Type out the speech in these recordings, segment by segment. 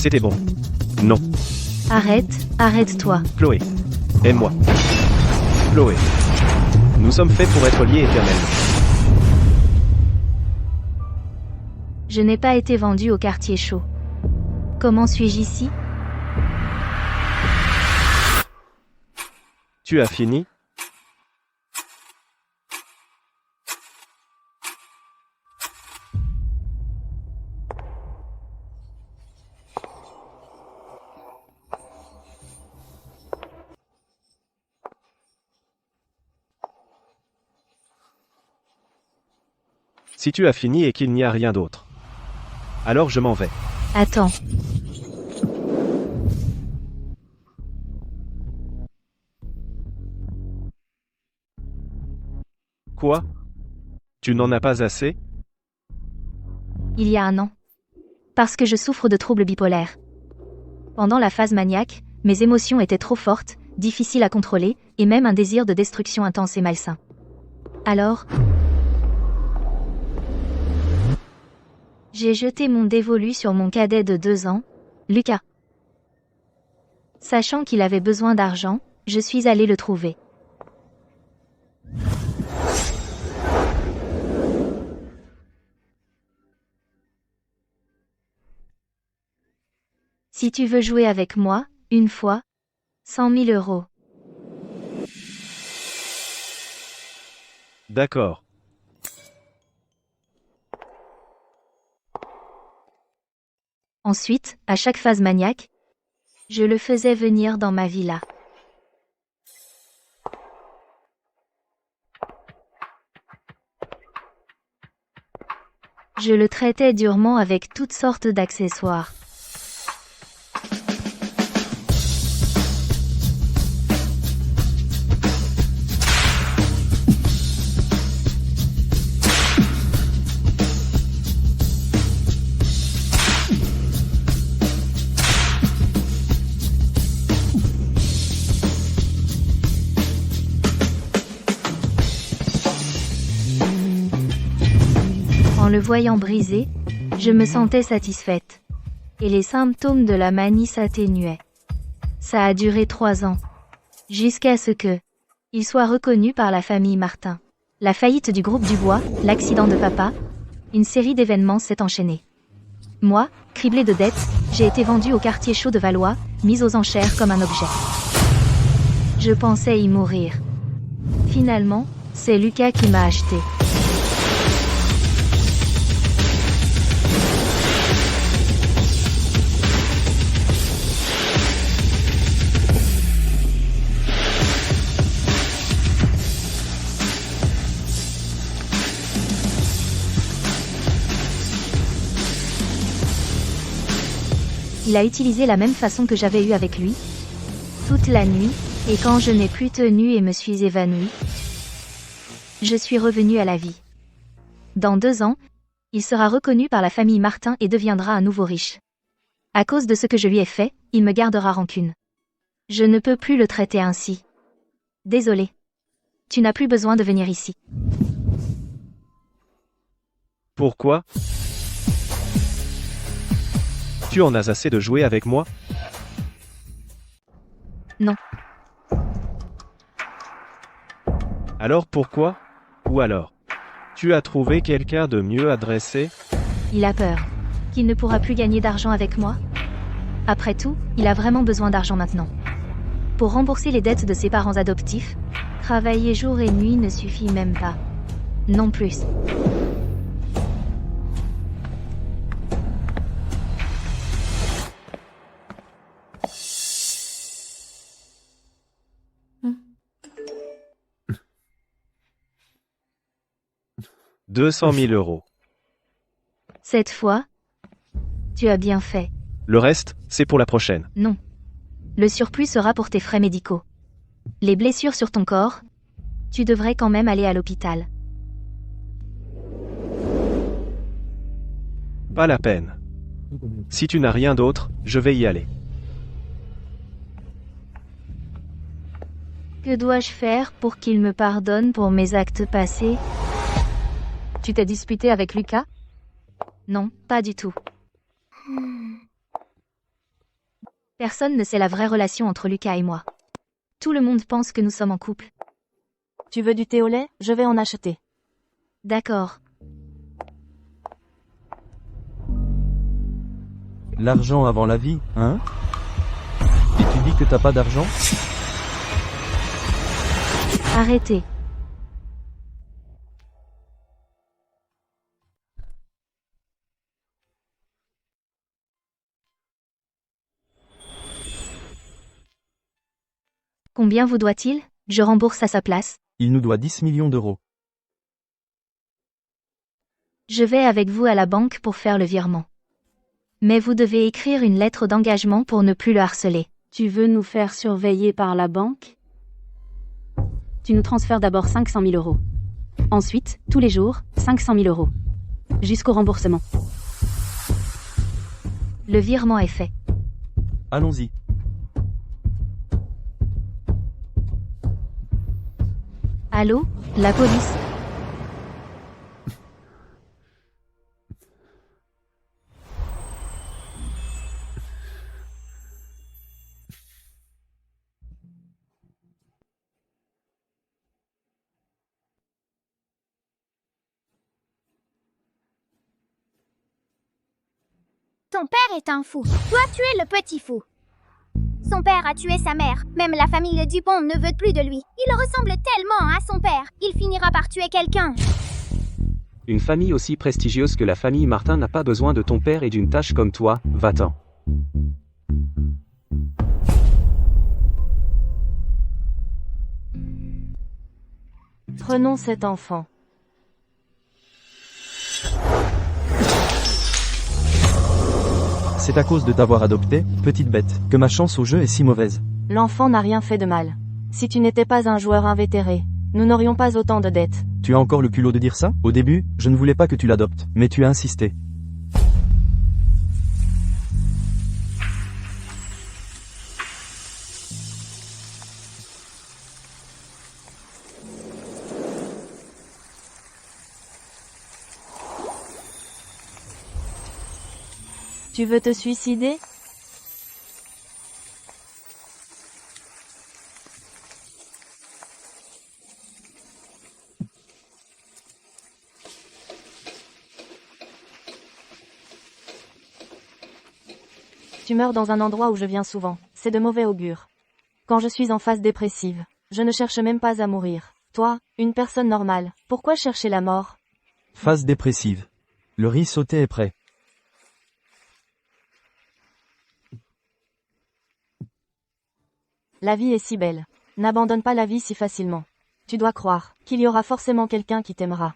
C'était bon. Non. Arrête-toi. Chloé. Aime-moi. Chloé. Nous sommes faits pour être liés éternellement. Je n'ai pas été vendue au quartier chaud. Comment suis-je ici? Tu as fini? Si tu as fini et qu'il n'y a rien d'autre, alors je m'en vais. Attends. Quoi? Tu n'en as pas assez? Il y a un an. Parce que je souffre de troubles bipolaires. Pendant la phase maniaque, mes émotions étaient trop fortes, difficiles à contrôler, et même un désir de destruction intense et malsain. Alors, j'ai jeté mon dévolu sur mon cadet de 2 ans, Lucas. Sachant qu'il avait besoin d'argent, je suis allée le trouver. Si tu veux jouer avec moi, une fois, 100 000 euros. D'accord. Ensuite, à chaque phase maniaque, je le faisais venir dans ma villa. Je le traitais durement avec toutes sortes d'accessoires. En le voyant brisé, je me sentais satisfaite. Et les symptômes de la manie s'atténuaient. Ça a duré 3 ans. Jusqu'à ce que il soit reconnu par la famille Martin. La faillite du groupe Dubois, l'accident de papa, une série d'événements s'est enchaînée. Moi, criblée de dettes, j'ai été vendue au quartier chaud de Valois, mise aux enchères comme un objet. Je pensais y mourir. Finalement, c'est Lucas qui m'a acheté. Il a utilisé la même façon que j'avais eu avec lui, toute la nuit, et quand je n'ai plus tenu et me suis évanouie, je suis revenue à la vie. Dans 2 ans, il sera reconnu par la famille Martin et deviendra un nouveau riche. À cause de ce que je lui ai fait, il me gardera rancune. Je ne peux plus le traiter ainsi. Désolé. Tu n'as plus besoin de venir ici. Pourquoi? Tu en as assez de jouer avec moi? Non. Alors pourquoi? Ou alors? Tu as trouvé quelqu'un de mieux adressé? Il a peur. Qu'il ne pourra plus gagner d'argent avec moi? Après tout, il a vraiment besoin d'argent maintenant. Pour rembourser les dettes de ses parents adoptifs, travailler jour et nuit ne suffit même pas. Non plus. « 200 000 euros. Cette fois, tu as bien fait. Le reste, c'est pour la prochaine. Non. Le surplus sera pour tes frais médicaux. Les blessures sur ton corps, tu devrais quand même aller à l'hôpital. Pas la peine. Si tu n'as rien d'autre, je vais y aller. Que dois-je faire pour qu'il me pardonne pour mes actes passés? Tu t'es disputé avec Lucas? Non, pas du tout. Personne ne sait la vraie relation entre Lucas et moi. Tout le monde pense que nous sommes en couple. Tu veux du thé au lait? Je vais en acheter. D'accord. L'argent avant la vie, hein? Et tu dis que t'as pas d'argent? Arrêtez. Combien vous doit-il? Je rembourse à sa place. Il nous doit 10 millions d'euros. Je vais avec vous à la banque pour faire le virement. Mais vous devez écrire une lettre d'engagement pour ne plus le harceler. Tu veux nous faire surveiller par la banque? Tu nous transfères d'abord 500 000 euros. Ensuite, tous les jours, 500 000 euros. Jusqu'au remboursement. Le virement est fait. Allons-y. Allô? La police? Ton père est un fou. Toi, tu es le petit fou. Son père a tué sa mère. Même la famille Dupont ne veut plus de lui. Il ressemble tellement à son père. Il finira par tuer quelqu'un. Une famille aussi prestigieuse que la famille Martin n'a pas besoin de ton père et d'une tâche comme toi, va-t'en. Prenons cet enfant. C'est à cause de t'avoir adopté, petite bête, que ma chance au jeu est si mauvaise. L'enfant n'a rien fait de mal. Si tu n'étais pas un joueur invétéré, nous n'aurions pas autant de dettes. Tu as encore le culot de dire ça? Au début, je ne voulais pas que tu l'adoptes, mais tu as insisté. Tu veux te suicider? Tu meurs dans un endroit où je viens souvent. C'est de mauvais augure. Quand je suis en phase dépressive, je ne cherche même pas à mourir. Toi, une personne normale, pourquoi chercher la mort? Phase dépressive. Le riz sauté est prêt. La vie est si belle. N'abandonne pas la vie si facilement. Tu dois croire qu'il y aura forcément quelqu'un qui t'aimera.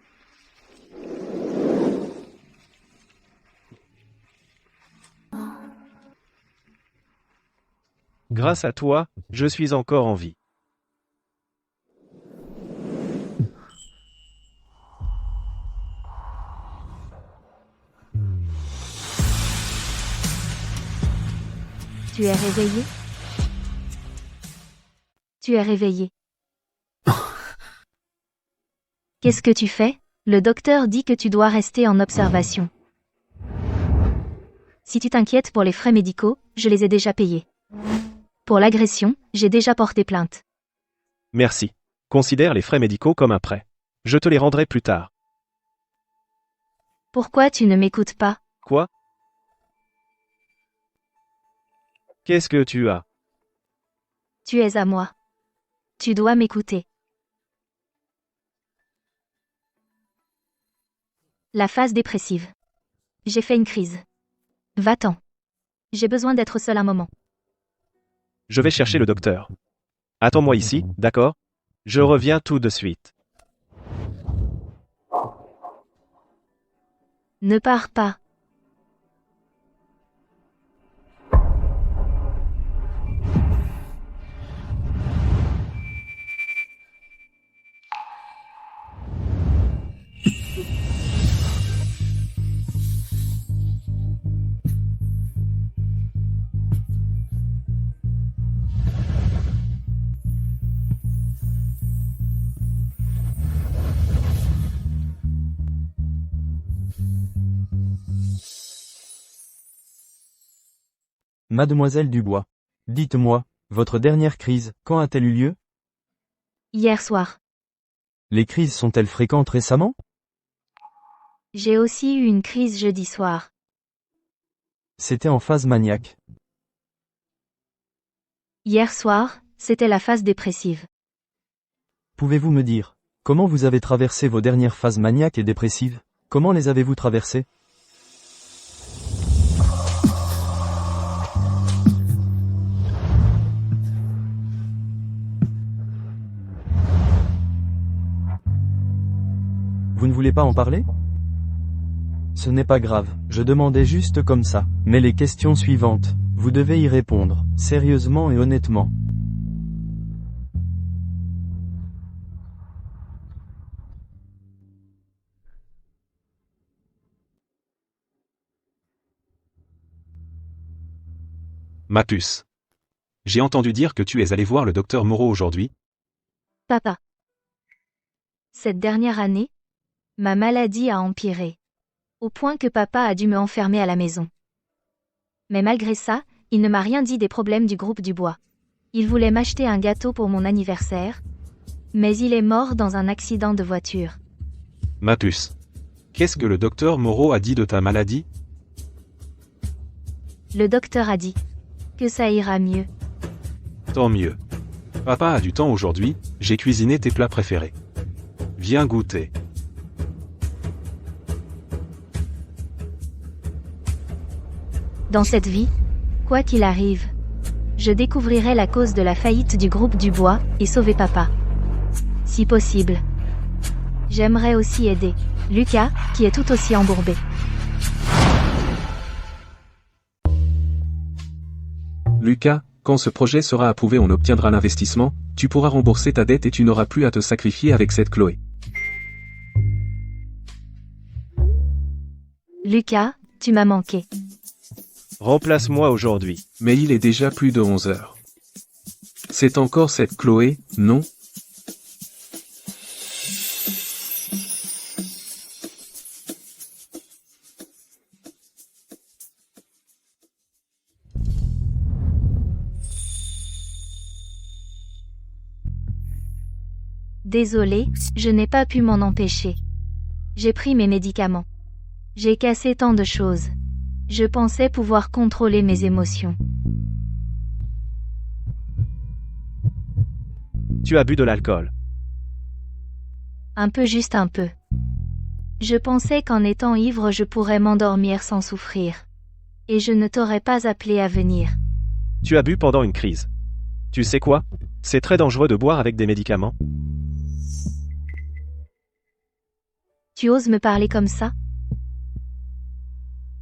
Grâce à toi, je suis encore en vie. Tu es réveillé? Tu es réveillé. Qu'est-ce que tu fais? Le docteur dit que tu dois rester en observation. Si tu t'inquiètes pour les frais médicaux, je les ai déjà payés. Pour l'agression, j'ai déjà porté plainte. Merci. Considère les frais médicaux comme un prêt. Je te les rendrai plus tard. Pourquoi tu ne m'écoutes pas? Quoi? Qu'est-ce que tu as? Tu es à moi. Tu dois m'écouter. La phase dépressive. J'ai fait une crise. Va-t'en. J'ai besoin d'être seul un moment. Je vais chercher le docteur. Attends-moi ici, d'accord? Je reviens tout de suite. Ne pars pas. Mademoiselle Dubois. Dites-moi, votre dernière crise, quand a-t-elle eu lieu? Hier soir. Les crises sont-elles fréquentes récemment? J'ai aussi eu une crise jeudi soir. C'était en phase maniaque. Hier soir, c'était la phase dépressive. Pouvez-vous me dire, comment vous avez traversé vos dernières phases maniaques et dépressives? Comment les avez-vous traversées? Vous ne voulez pas en parler? Ce n'est pas grave, je demandais juste comme ça. Mais les questions suivantes, vous devez y répondre, sérieusement et honnêtement. Ma puce. J'ai entendu dire que tu es allé voir le docteur Moreau aujourd'hui. Papa. Cette dernière année, ma maladie a empiré. Au point que papa a dû me enfermer à la maison. Mais malgré ça, il ne m'a rien dit des problèmes du groupe du bois. Il voulait m'acheter un gâteau pour mon anniversaire, mais il est mort dans un accident de voiture. Ma puce. Qu'est-ce que le docteur Moreau a dit de ta maladie? Le docteur a dit que ça ira mieux. Tant mieux. Papa a du temps aujourd'hui, j'ai cuisiné tes plats préférés. Viens goûter. Dans cette vie, quoi qu'il arrive, je découvrirai la cause de la faillite du groupe du bois et sauver papa. Si possible. J'aimerais aussi aider Lucas, qui est tout aussi embourbé. Lucas, quand ce projet sera approuvé, on obtiendra l'investissement, tu pourras rembourser ta dette et tu n'auras plus à te sacrifier avec cette Chloé. Lucas, tu m'as manqué. Remplace-moi aujourd'hui. Mais il est déjà plus de 11 heures. C'est encore cette Chloé, non? Désolé, je n'ai pas pu m'en empêcher. J'ai pris mes médicaments. J'ai cassé tant de choses. Je pensais pouvoir contrôler mes émotions. Tu as bu de l'alcool. Un peu, juste un peu. Je pensais qu'en étant ivre je pourrais m'endormir sans souffrir. Et je ne t'aurais pas appelé à venir. Tu as bu pendant une crise. Tu sais quoi? C'est très dangereux de boire avec des médicaments. Tu oses me parler comme ça?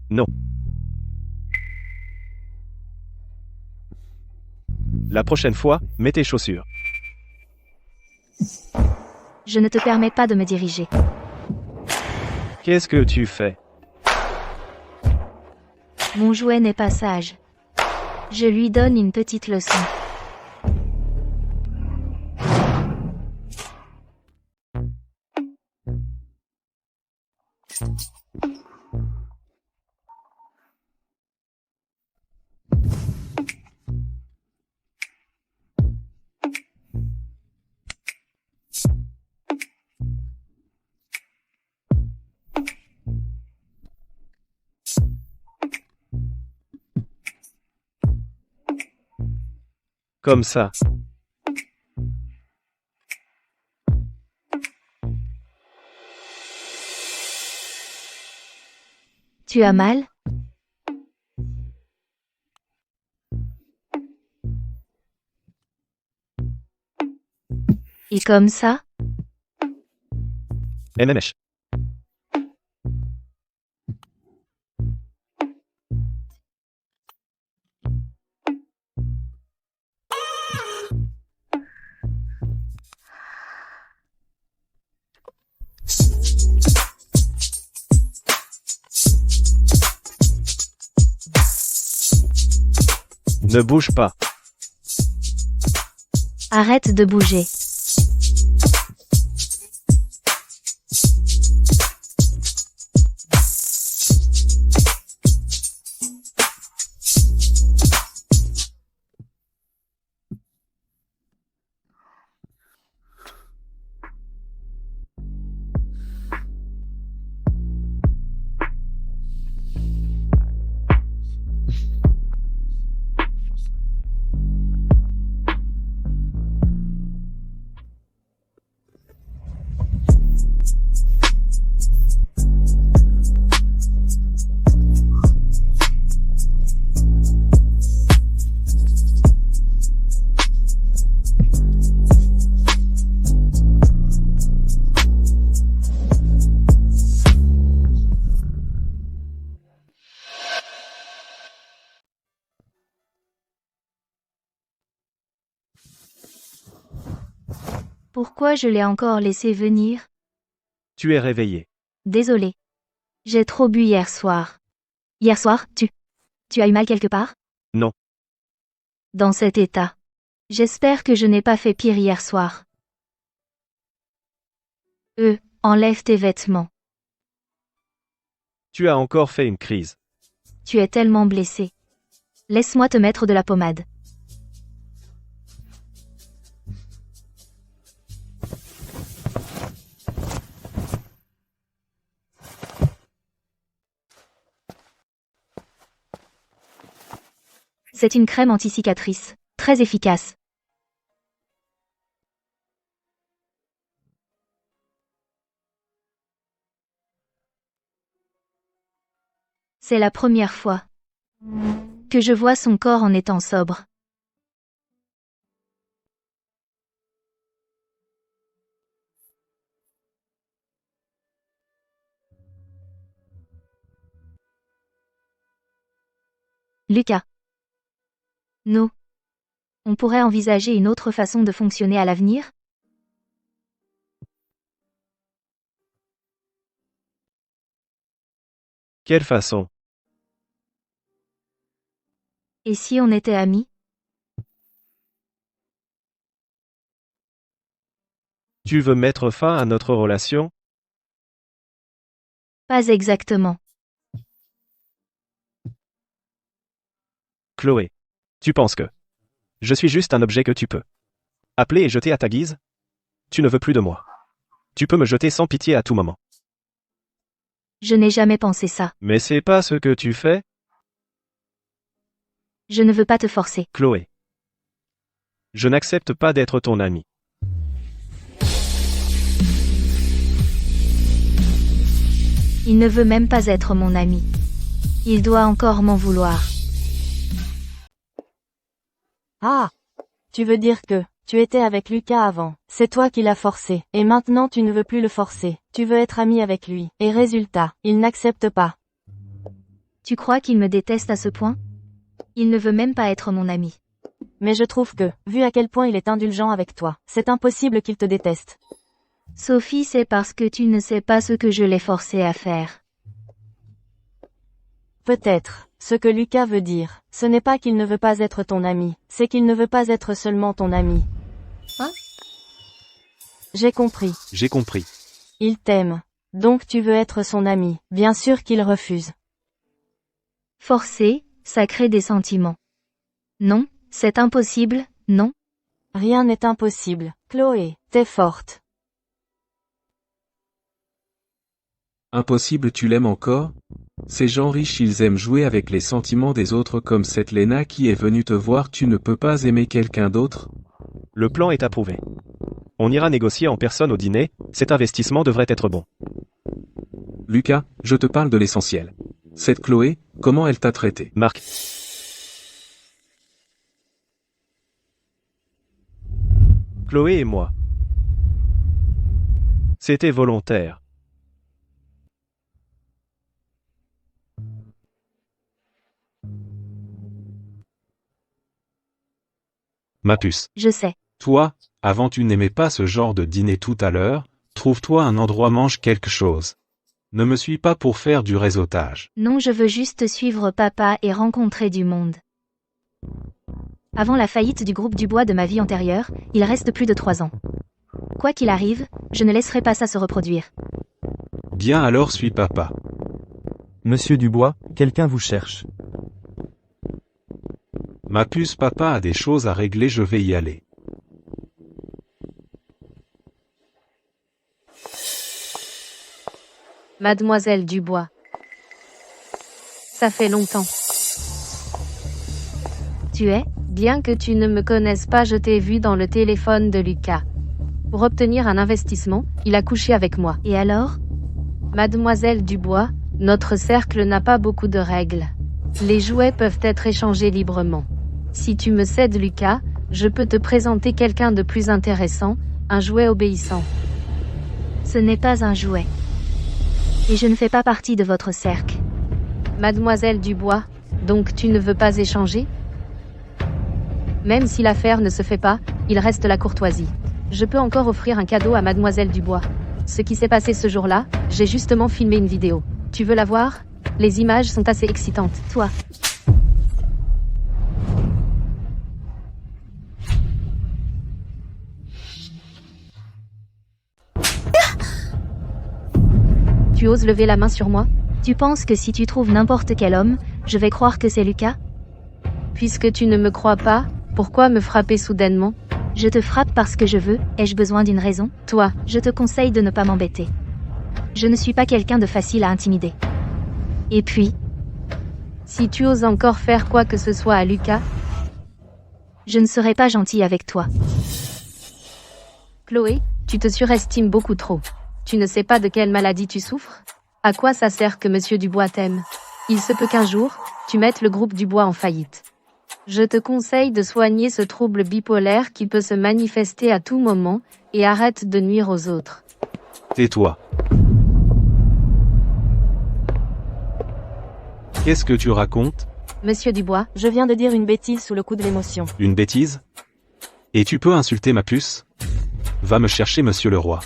Non. La prochaine fois, mets tes chaussures. Je ne te permets pas de me diriger. Qu'est-ce que tu fais? Mon jouet n'est pas sage. Je lui donne une petite leçon. Comme ça. Tu as mal? Et comme ça? MMH. Ne bouge pas. Arrête de bouger. Pourquoi je l'ai encore laissé venir? Tu es réveillé. Désolé. J'ai trop bu hier soir. Hier soir, tu as eu mal quelque part? Non. Dans cet état. J'espère que je n'ai pas fait pire hier soir. Enlève tes vêtements. Tu as encore fait une crise. Tu es tellement blessé. Laisse-moi te mettre de la pommade. C'est une crème anti-cicatrice, très efficace. C'est la première fois que je vois son corps en étant sobre. Lucas. Nous. On pourrait envisager une autre façon de fonctionner à l'avenir? Quelle façon? Et si on était amis? Tu veux mettre fin à notre relation? Pas exactement. Chloé. Tu penses que je suis juste un objet que tu peux appeler et jeter à ta guise? Tu ne veux plus de moi. Tu peux me jeter sans pitié à tout moment. Je n'ai jamais pensé ça. Mais c'est pas ce que tu fais, Je ne veux pas te forcer. Chloé. Je n'accepte pas d'être ton ami. Il ne veut même pas être mon ami. Il doit encore m'en vouloir. Ah! Tu veux dire que, tu étais avec Lucas avant, c'est toi qui l'as forcé, et maintenant tu ne veux plus le forcer, tu veux être ami avec lui, et résultat, il n'accepte pas. Tu crois qu'il me déteste à ce point? Il ne veut même pas être mon ami. Mais je trouve que, vu à quel point il est indulgent avec toi, c'est impossible qu'il te déteste. Sophie, c'est parce que tu ne sais pas ce que je l'ai forcé à faire. Peut-être. Ce que Lucas veut dire, ce n'est pas qu'il ne veut pas être ton ami, c'est qu'il ne veut pas être seulement ton ami. Hein? J'ai compris. J'ai compris. Il t'aime. Donc tu veux être son ami. Bien sûr qu'il refuse. Forcer, ça crée des sentiments. Non, c'est impossible, non? Rien n'est impossible. Chloé, t'es forte. Impossible, tu l'aimes encore? Ces gens riches, ils aiment jouer avec les sentiments des autres comme cette Lena qui est venue te voir. Tu ne peux pas aimer quelqu'un d'autre? Le plan est approuvé. On ira négocier en personne au dîner, cet investissement devrait être bon. Lucas, je te parle de l'essentiel. Cette Chloé, comment elle t'a traité? Marc. Chloé et moi. C'était volontaire. Ma puce. Je sais. Toi, avant tu n'aimais pas ce genre de dîner tout à l'heure, trouve-toi un endroit, mange quelque chose. Ne me suis pas pour faire du réseautage. Non, je veux juste suivre papa et rencontrer du monde. Avant la faillite du groupe Dubois de ma vie antérieure, il reste plus de 3 ans. Quoi qu'il arrive, je ne laisserai pas ça se reproduire. Bien alors suis papa. Monsieur Dubois, quelqu'un vous cherche. Ma puce, papa a des choses à régler, je vais y aller. Mademoiselle Dubois. Ça fait longtemps. Tu es? Bien que tu ne me connaisses pas, je t'ai vu dans le téléphone de Lucas. Pour obtenir un investissement, il a couché avec moi. Et alors? Mademoiselle Dubois, notre cercle n'a pas beaucoup de règles. Les jouets peuvent être échangés librement. Si tu me cèdes Lucas, je peux te présenter quelqu'un de plus intéressant, un jouet obéissant. Ce n'est pas un jouet. Et je ne fais pas partie de votre cercle. Mademoiselle Dubois, donc tu ne veux pas échanger? Même si l'affaire ne se fait pas, il reste la courtoisie. Je peux encore offrir un cadeau à Mademoiselle Dubois. Ce qui s'est passé ce jour-là, j'ai justement filmé une vidéo. Tu veux la voir? Les images sont assez excitantes. Toi. Tu oses lever la main sur moi? Tu penses que si tu trouves n'importe quel homme, je vais croire que c'est Lucas? Puisque tu ne me crois pas, pourquoi me frapper soudainement? Je te frappe parce que je veux, ai-je besoin d'une raison? Toi, Je te conseille de ne pas m'embêter. Je ne suis pas quelqu'un de facile à intimider. Et puis, si tu oses encore faire quoi que ce soit à Lucas, je ne serai pas gentil avec toi. Chloé, tu te surestimes beaucoup trop. Tu ne sais pas de quelle maladie tu souffres? À quoi ça sert que Monsieur Dubois t'aime? Il se peut qu'un jour, tu mettes le groupe Dubois en faillite. Je te conseille de soigner ce trouble bipolaire qui peut se manifester à tout moment, et arrête de nuire aux autres. Tais-toi. Qu'est-ce que tu racontes? Monsieur Dubois, Je viens de dire une bêtise sous le coup de l'émotion. Une bêtise? Et tu peux insulter ma puce? Va me chercher monsieur le roi.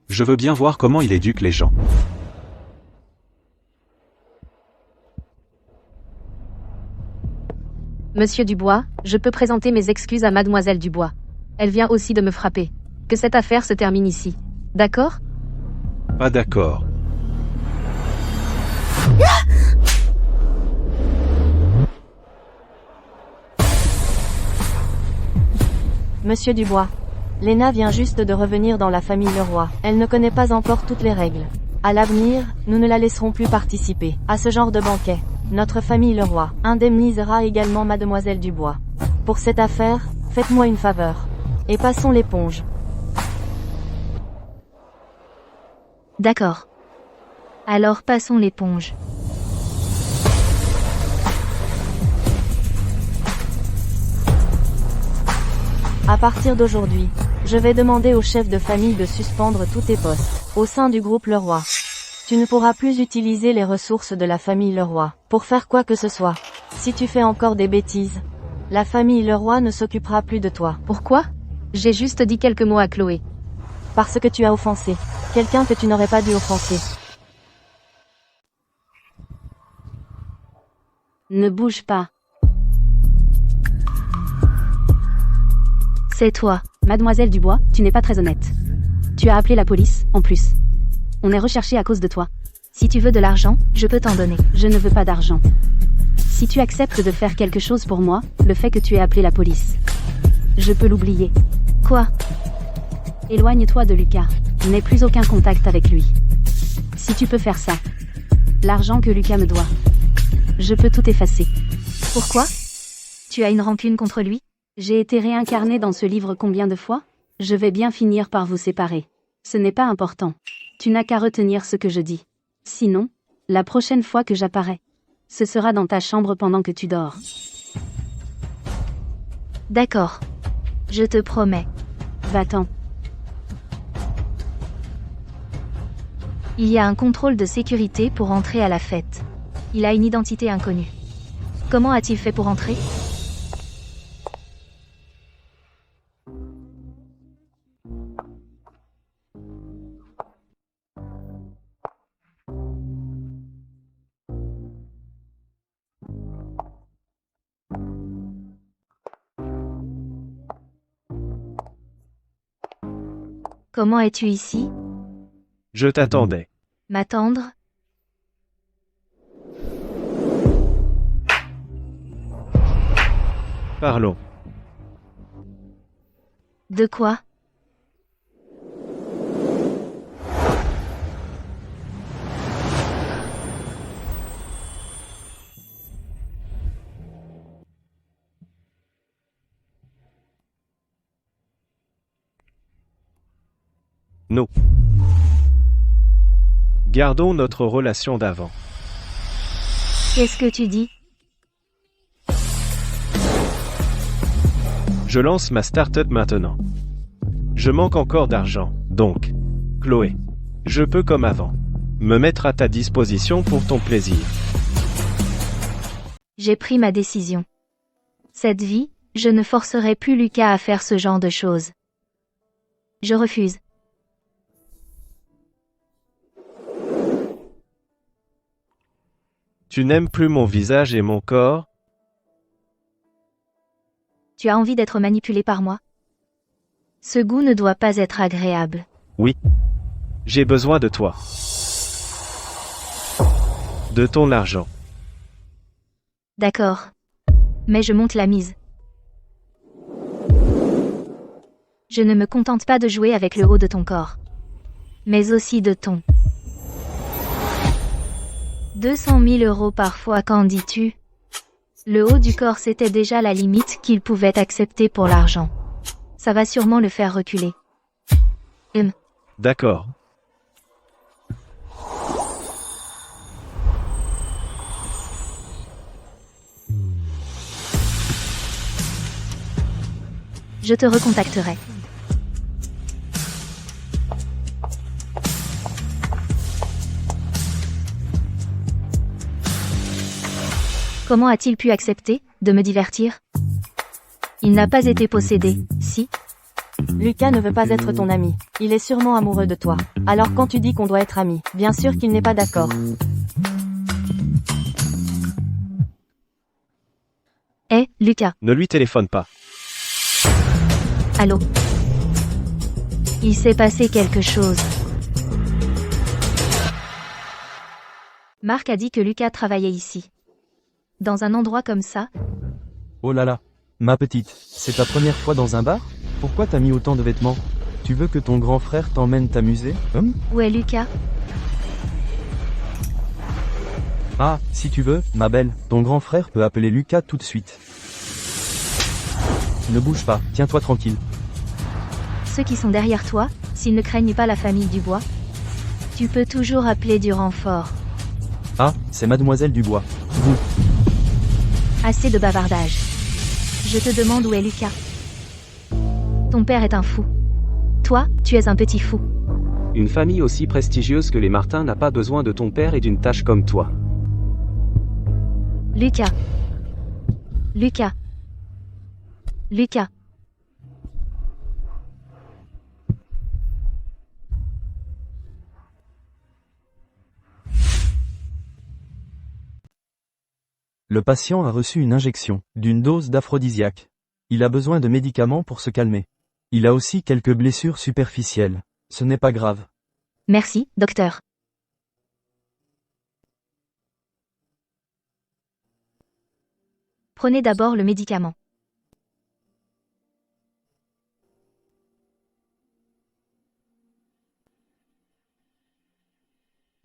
Je veux bien voir comment il éduque les gens. Monsieur Dubois, je peux présenter mes excuses à Mademoiselle Dubois. Elle vient aussi de me frapper. Que cette affaire se termine ici. D'accord? Pas d'accord. Monsieur Dubois. Léna vient juste de revenir dans la famille Leroy. Elle ne connaît pas encore toutes les règles. À l'avenir, nous ne la laisserons plus participer à ce genre de banquet. Notre famille Leroy indemnisera également Mademoiselle Dubois. Pour cette affaire, faites-moi une faveur. Et passons l'éponge. D'accord. Alors passons l'éponge. À partir d'aujourd'hui, je vais demander au chef de famille de suspendre tous tes postes au sein du groupe Leroy. Tu ne pourras plus utiliser les ressources de la famille Leroy pour faire quoi que ce soit. Si tu fais encore des bêtises, la famille Leroy ne s'occupera plus de toi. Pourquoi? J'ai juste dit quelques mots à Chloé. Parce que tu as offensé quelqu'un que tu n'aurais pas dû offenser. Ne bouge pas. C'est toi. Mademoiselle Dubois, tu n'es pas très honnête. Tu as appelé la police, en plus. On est recherché à cause de toi. Si tu veux de l'argent, je peux t'en donner. Je ne veux pas d'argent. Si tu acceptes de faire quelque chose pour moi, le fait que tu aies appelé la police, je peux l'oublier. Quoi? Éloigne-toi de Lucas. N'aie plus aucun contact avec lui. Si tu peux faire ça. L'argent que Lucas me doit. Je peux tout effacer. Pourquoi? Tu as une rancune contre lui? J'ai été réincarné dans ce livre combien de fois? Je vais bien finir par vous séparer. Ce n'est pas important. Tu n'as qu'à retenir ce que je dis. Sinon, la prochaine fois que j'apparais, ce sera dans ta chambre pendant que tu dors. D'accord. Je te promets. Va-t'en. Il y a un contrôle de sécurité pour entrer à la fête. Il a une identité inconnue. Comment a-t-il fait pour entrer? Comment es-tu ici? Je t'attendais. M'attendre? Parlons. De quoi? Non. Gardons notre relation d'avant. Qu'est-ce que tu dis? Je lance ma start-up maintenant. Je manque encore d'argent, donc, Chloé, je peux comme avant, me mettre à ta disposition pour ton plaisir. J'ai pris ma décision. Cette vie, je ne forcerai plus Lucas à faire ce genre de choses. Je refuse. Tu n'aimes plus mon visage et mon corps? Tu as envie d'être manipulé par moi? Ce goût ne doit pas être agréable. Oui. J'ai besoin de toi. De ton argent. D'accord. Mais je monte la mise. Je ne me contente pas de jouer avec le haut de ton corps. Mais aussi de ton. 200 000 euros parfois, qu'en dis-tu? Le haut du corps, c'était déjà la limite qu'il pouvait accepter pour l'argent. Ça va sûrement le faire reculer. D'accord. Je te recontacterai. Comment a-t-il pu accepter de me divertir? Il n'a pas été possédé, si? Lucas ne veut pas être ton ami. Il est sûrement amoureux de toi. Alors quand tu dis qu'on doit être amis, bien sûr qu'il n'est pas d'accord. Hé, Lucas, Ne lui téléphone pas. allô? Il s'est passé quelque chose. Marc a dit que Lucas travaillait ici. Dans un endroit comme ça, Oh là là. Ma petite, c'est ta première fois dans un bar? Pourquoi t'as mis autant de vêtements? Tu veux que ton grand frère t'emmène t'amuser? où est Lucas? Ah, si tu veux, ma belle, ton grand frère peut appeler Lucas tout de suite. Ne bouge pas, tiens-toi tranquille. Ceux qui sont derrière toi, s'ils ne craignent pas la famille Dubois. Tu peux toujours appeler du renfort. Ah, c'est mademoiselle Dubois. Vous, Assez de bavardage. Je te demande où est Lucas. Ton père est un fou. Toi, tu es un petit fou. Une famille aussi prestigieuse que les Martin n'a pas besoin de ton père et d'une tâche comme toi. Lucas. Lucas. Lucas. le patient a reçu une injection d'une dose d'aphrodisiaque. Il a besoin de médicaments pour se calmer. Il a aussi quelques blessures superficielles. Ce n'est pas grave. Merci, docteur. Prenez d'abord le médicament.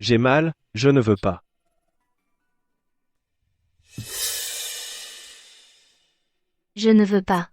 J'ai mal, je ne veux pas. Je ne veux pas.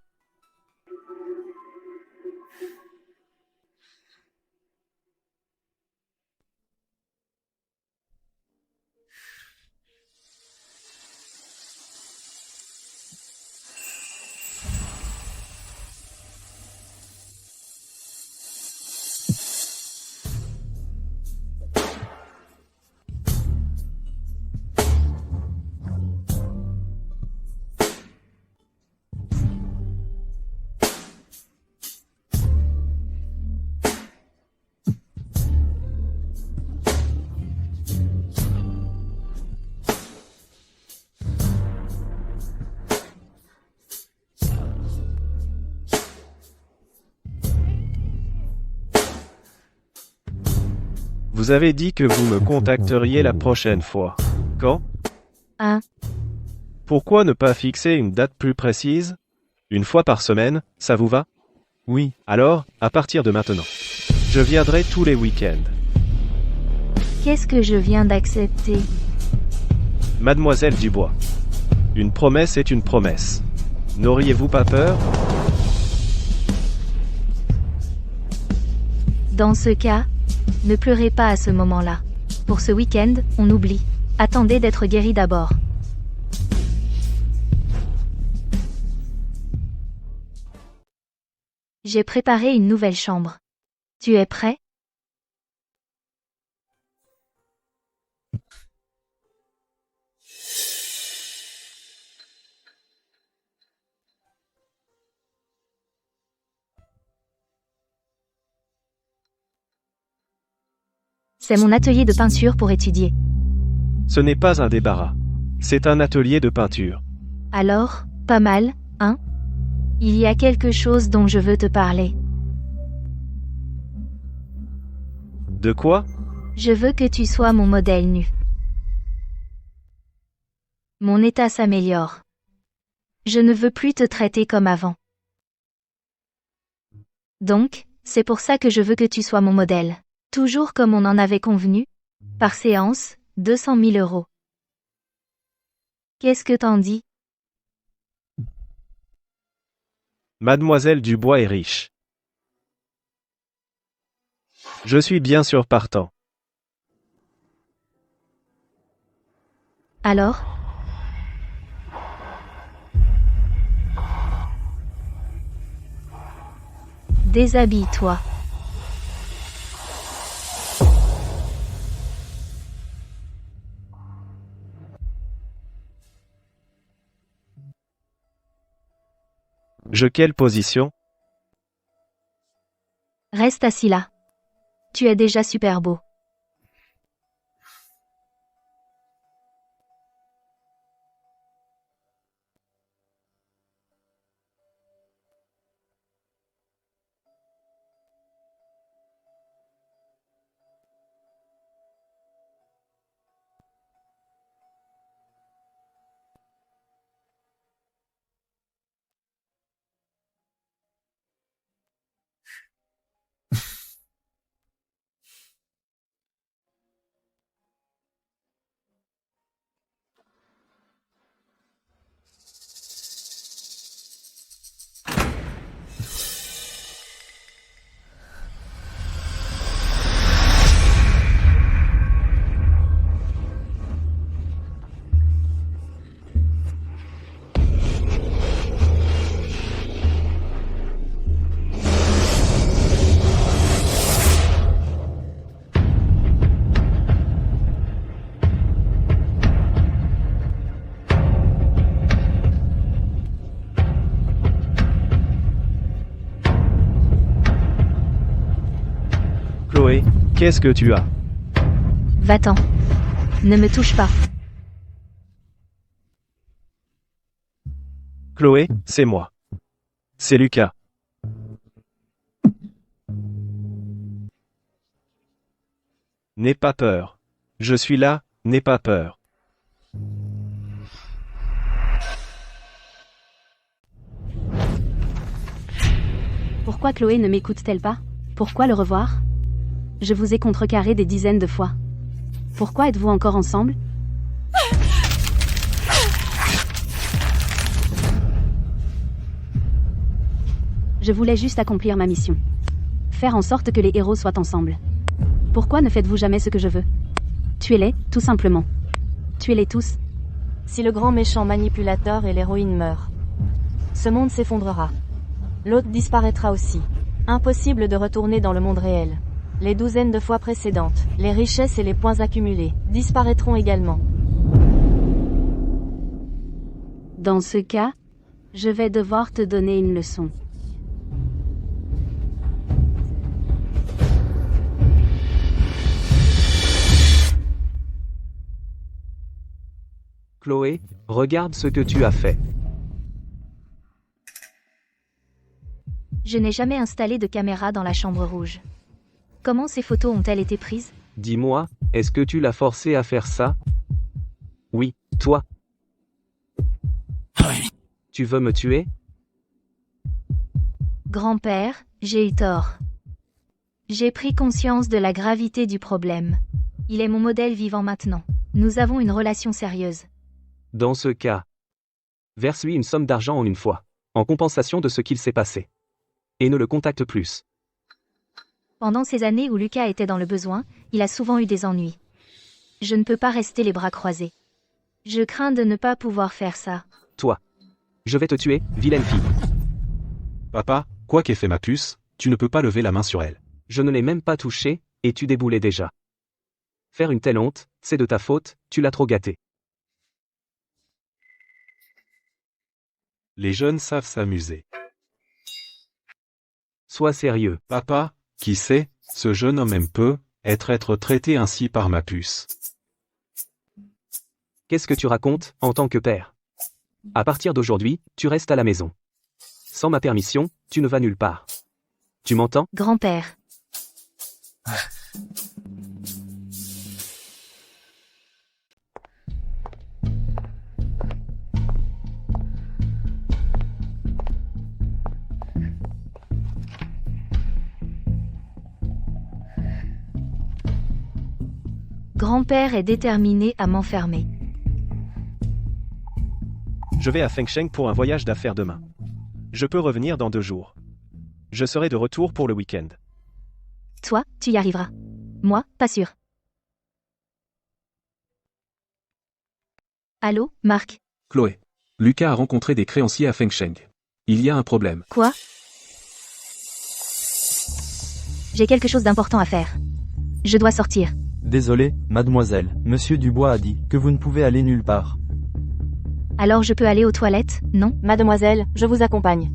Vous avez dit que vous me contacteriez la prochaine fois. Quand? Hein? Pourquoi ne pas fixer une date plus précise? Une fois par semaine, ça vous va? Oui, Alors, à partir de maintenant. Je viendrai tous les week-ends. Qu'est-ce que je viens d'accepter? Mademoiselle Dubois. Une promesse est une promesse. N'auriez-vous pas peur? Dans ce cas, ne pleurez pas à ce moment-là. Pour ce week-end, on oublie. Attendez d'être guéri d'abord. J'ai préparé une nouvelle chambre. Tu es prêt? C'est mon atelier de peinture pour étudier. Ce n'est pas un débarras. C'est un atelier de peinture. Alors, pas mal, hein? Il y a quelque chose dont je veux te parler. De quoi? Je veux que tu sois mon modèle nu. Mon état s'améliore. Je ne veux plus te traiter comme avant. Donc, c'est pour ça que je veux que tu sois mon modèle. Toujours comme on en avait convenu. Par séance, 200 000 euros. Qu'est-ce que t'en dis? Mademoiselle Dubois est riche. Je suis bien sûr partant. Alors? Déshabille-toi. Quelle position? Reste assis là. Tu es déjà super beau. Chloé, qu'est-ce que tu as? Va-t'en. Ne me touche pas. Chloé, c'est moi. C'est Lucas. N'aie pas peur. Je suis là, n'aie pas peur. Pourquoi Chloé ne m'écoute-t-elle pas? Pourquoi le revoir? Je vous ai contrecarré des dizaines de fois. Pourquoi êtes-vous encore ensemble? Je voulais juste accomplir ma mission. Faire en sorte que les héros soient ensemble. Pourquoi ne faites-vous jamais ce que je veux? Tuez-les, tout simplement. Tuez-les tous. Si le grand méchant manipulateur et l'héroïne meurent, ce monde s'effondrera. L'autre disparaîtra aussi. Impossible de retourner dans le monde réel. Les douzaines de fois précédentes, les richesses et les points accumulés, disparaîtront également. Dans ce cas, je vais devoir te donner une leçon. Chloé, regarde ce que tu as fait. Je n'ai jamais installé de caméra dans la chambre rouge. Comment ces photos ont-elles été prises? Dis-moi, est-ce que tu l'as forcé à faire ça? Oui, toi. Tu veux me tuer? Grand-père, j'ai eu tort. J'ai pris conscience de la gravité du problème. Il est mon modèle vivant maintenant. Nous avons une relation sérieuse. Dans ce cas, verse-lui une somme d'argent en une fois, en compensation de ce qu'il s'est passé. Et ne le contacte plus. Pendant ces années où Lucas était dans le besoin, il a souvent eu des ennuis. Je ne peux pas rester les bras croisés. Je crains de ne pas pouvoir faire ça. Toi. Je vais te tuer, vilaine fille. Papa, quoi qu'ait fait ma puce, tu ne peux pas lever la main sur elle. Je ne l'ai même pas touché, et tu déboulais déjà. Faire une telle honte, c'est de ta faute, tu l'as trop gâté. Les jeunes savent s'amuser. Sois sérieux. Papa, qui sait, ce jeune homme aime peu être traité ainsi par ma puce. Qu'est-ce que tu racontes, en tant que père? À partir d'aujourd'hui, tu restes à la maison. Sans ma permission, tu ne vas nulle part. Tu m'entends? Grand-père. Grand-père est déterminé à m'enfermer. Je vais à Fengsheng pour un voyage d'affaires demain. Je peux revenir dans 2 jours. Je serai de retour pour le week-end. Toi, tu y arriveras. Moi, pas sûr. Allô, Marc? Chloé. Lucas a rencontré des créanciers à Fengsheng. Il y a un problème. Quoi? J'ai quelque chose d'important à faire. Je dois sortir. Désolé, mademoiselle, monsieur Dubois a dit que vous ne pouvez aller nulle part. Alors je peux aller aux toilettes, non? Mademoiselle, je vous accompagne.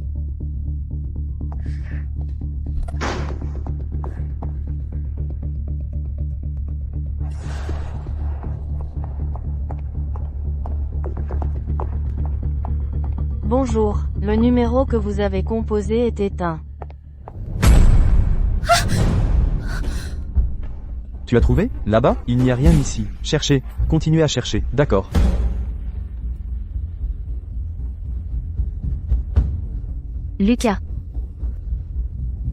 Bonjour, le numéro que vous avez composé est éteint. Tu as trouvé? Là-bas? Il n'y a rien ici. Cherchez. Continuez à chercher. D'accord. Lucas.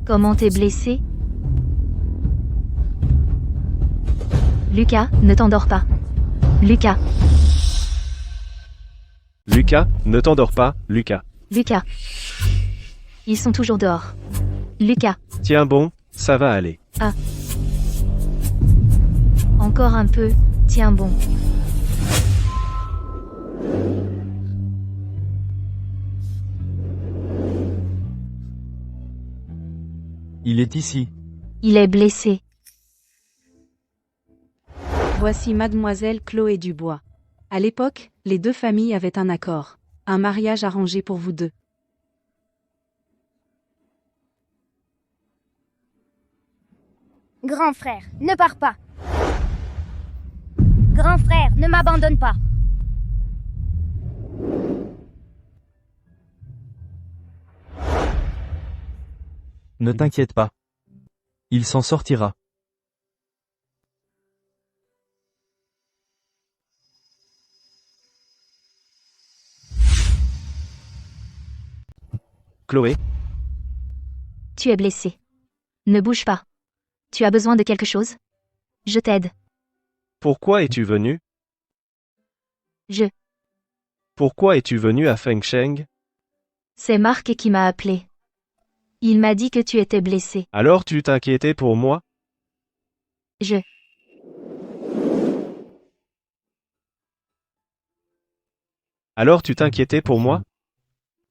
Comment t'es blessé? Lucas, ne t'endors pas. Lucas. Lucas, ne t'endors pas, Lucas. Lucas. Ils sont toujours dehors. Lucas. Tiens bon, ça va aller. Ah. Encore un peu, tiens bon. Il est ici. Il est blessé. Voici mademoiselle Chloé Dubois. À l'époque, les 2 familles avaient un accord. Un mariage arrangé pour vous 2. Grand frère, ne pars pas. Grand frère, ne m'abandonne pas. Ne t'inquiète pas. Il s'en sortira. Chloé, Tu es blessé. Ne bouge pas. Tu as besoin de quelque chose? Je t'aide. pourquoi es-tu venu? Pourquoi es-tu venu à Fengsheng? C'est Marc qui m'a appelé. Il m'a dit que tu étais blessé. Alors tu t'inquiétais pour moi? Alors tu t'inquiétais pour moi?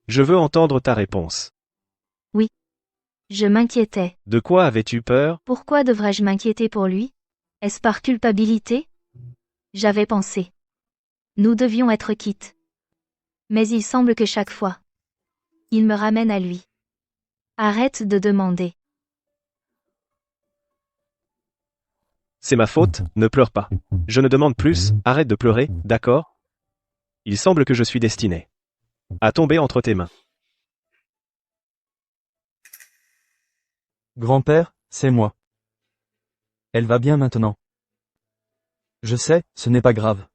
Je veux entendre ta réponse. Je m'inquiétais. De quoi avais-tu peur? Pourquoi devrais-je m'inquiéter pour lui? Est-ce par culpabilité? J'avais pensé. Nous devions être quittes. Mais il semble que chaque fois, il me ramène à lui. Arrête de demander. C'est ma faute, ne pleure pas. Je ne demande plus, arrête de pleurer, d'accord? Il semble que je suis destiné à tomber entre tes mains. Grand-père, c'est moi. Elle va bien maintenant. Je sais, ce n'est pas grave.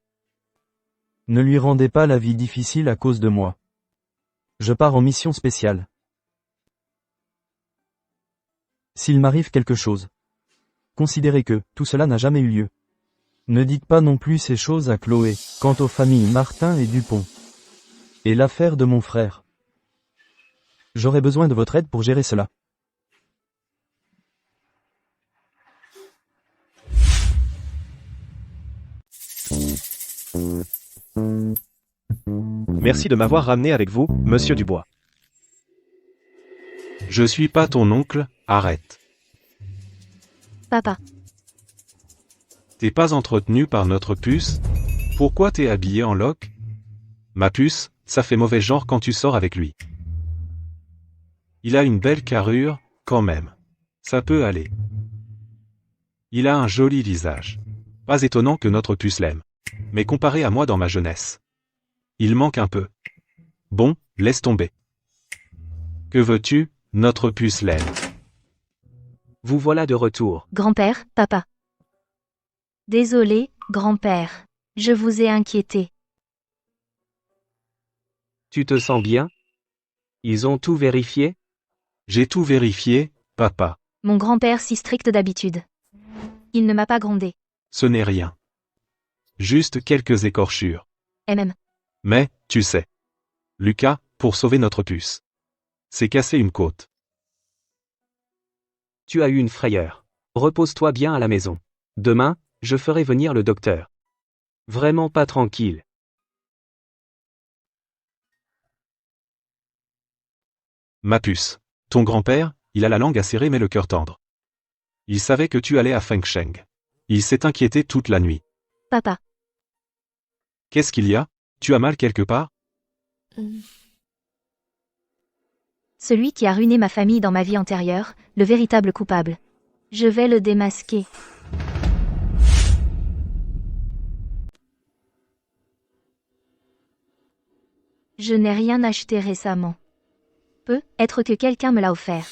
Ne lui rendez pas la vie difficile à cause de moi. Je pars en mission spéciale. S'il m'arrive quelque chose, considérez que tout cela n'a jamais eu lieu. Ne dites pas non plus ces choses à Chloé, quant aux familles Martin et Dupont. Et l'affaire de mon frère. J'aurai besoin de votre aide pour gérer cela. Merci de m'avoir ramené avec vous, monsieur Dubois. Je suis pas ton oncle, arrête. Papa. T'es pas entretenu par notre puce? Pourquoi t'es habillé en loque? Ma puce, ça fait mauvais genre quand tu sors avec lui. Il a une belle carrure, quand même. Ça peut aller. Il a un joli visage. Pas étonnant que notre puce l'aime. Mais comparé à moi dans ma jeunesse, il manque un peu. Bon, laisse tomber. Que veux-tu, notre puce l'aime. Vous voilà de retour. Grand-père, papa. Désolé, grand-père. Je vous ai inquiété. Tu te sens bien? Ils ont tout vérifié? J'ai tout vérifié, papa. Mon grand-père si strict d'habitude. Il ne m'a pas grondé. Ce n'est rien. Juste quelques écorchures. MM. Mais, tu sais. Lucas, pour sauver notre puce. C'est casser une côte. Tu as eu une frayeur. Repose-toi bien à la maison. Demain, je ferai venir le docteur. Vraiment pas tranquille. Ma puce. Ton grand-père, il a la langue acérée mais le cœur tendre. Il savait que tu allais à Fengsheng. Il s'est inquiété toute la nuit. Papa. Qu'est-ce qu'il y a? Tu as mal quelque part? Celui qui a ruiné ma famille dans ma vie antérieure, le véritable coupable. Je vais le démasquer. Je n'ai rien acheté récemment. Peut être que quelqu'un me l'a offert.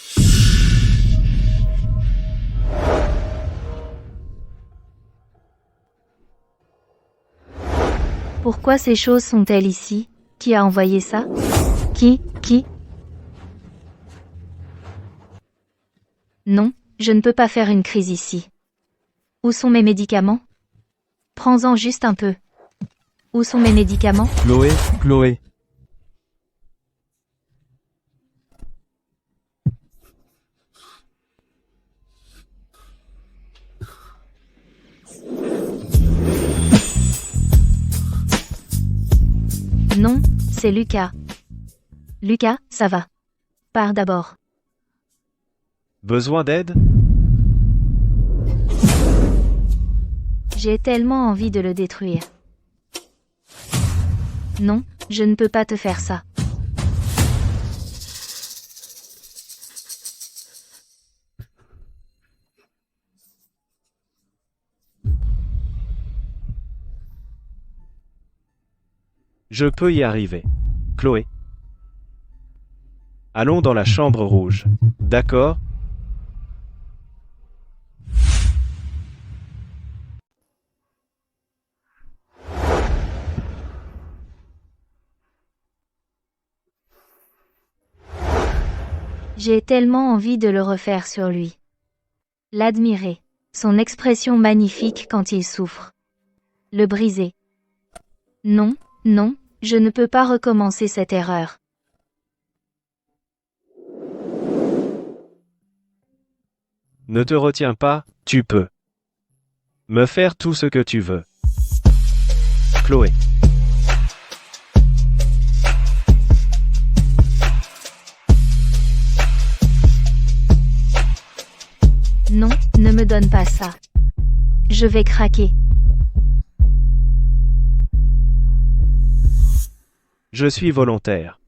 Pourquoi ces choses sont-elles ici? Qui a envoyé ça? Qui? Non, je ne peux pas faire une crise ici. Où sont mes médicaments? Prends-en juste un peu. Où sont mes médicaments? Chloé. Non, c'est Lucas. Lucas, ça va. Pars d'abord. Besoin d'aide? J'ai tellement envie de le détruire. Non, je ne peux pas te faire ça. Je peux y arriver. Chloé. Allons dans la chambre rouge. D'accord? J'ai tellement envie de le refaire sur lui. L'admirer. Son expression magnifique quand il souffre. Le briser. Non, je ne peux pas recommencer cette erreur. Ne te retiens pas, tu peux. Me faire tout ce que tu veux. Chloé. Non, ne me donne pas ça. Je vais craquer. Je suis volontaire.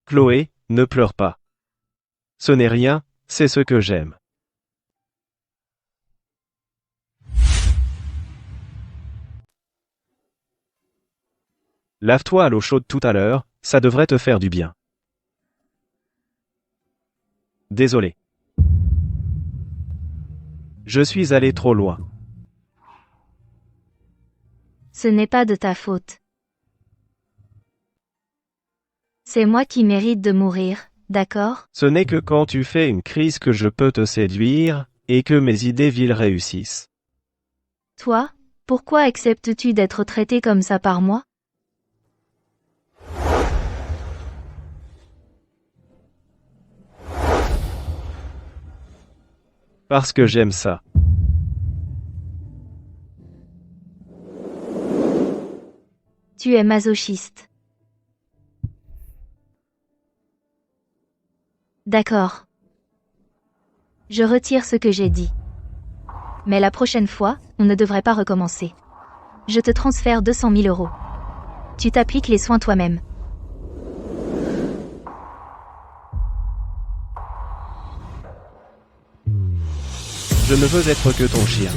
Chloé, ne pleure pas. Ce n'est rien, c'est ce que j'aime. Lave-toi à l'eau chaude tout à l'heure, ça devrait te faire du bien. Désolé. Je suis allé trop loin. Ce n'est pas de ta faute. C'est moi qui mérite de mourir, d'accord? Ce n'est que quand tu fais une crise que je peux te séduire, et que mes idées viles réussissent. Toi, pourquoi acceptes-tu d'être traité comme ça par moi? Parce que j'aime ça. Tu es masochiste. D'accord. Je retire ce que j'ai dit. Mais la prochaine fois, on ne devrait pas recommencer. Je te transfère 200 000 €. Tu t'appliques les soins toi-même. Je ne veux être que ton chien.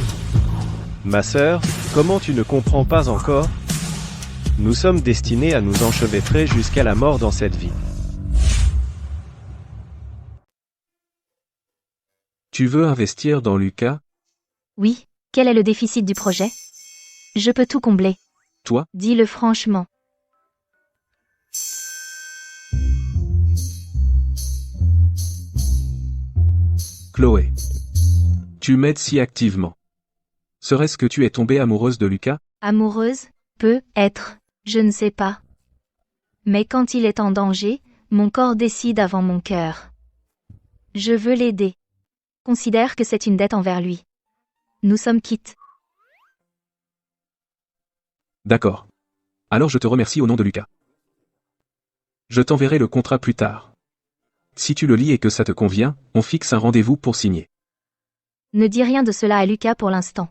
Ma sœur, comment tu ne comprends pas encore? Nous sommes destinés à nous enchevêtrer jusqu'à la mort dans cette vie. Tu veux investir dans Lucas? Oui, quel est le déficit du projet? Je peux tout combler. Toi? Dis-le franchement. Chloé. Tu m'aides si activement. Serait-ce que tu es tombée amoureuse de Lucas? Amoureuse? Peut être. Je ne sais pas. Mais quand il est en danger, mon corps décide avant mon cœur. Je veux l'aider. Considère que c'est une dette envers lui. Nous sommes quittes. D'accord. Alors je te remercie au nom de Lucas. Je t'enverrai le contrat plus tard. Si tu le lis et que ça te convient, on fixe un rendez-vous pour signer. Ne dis rien de cela à Lucas pour l'instant.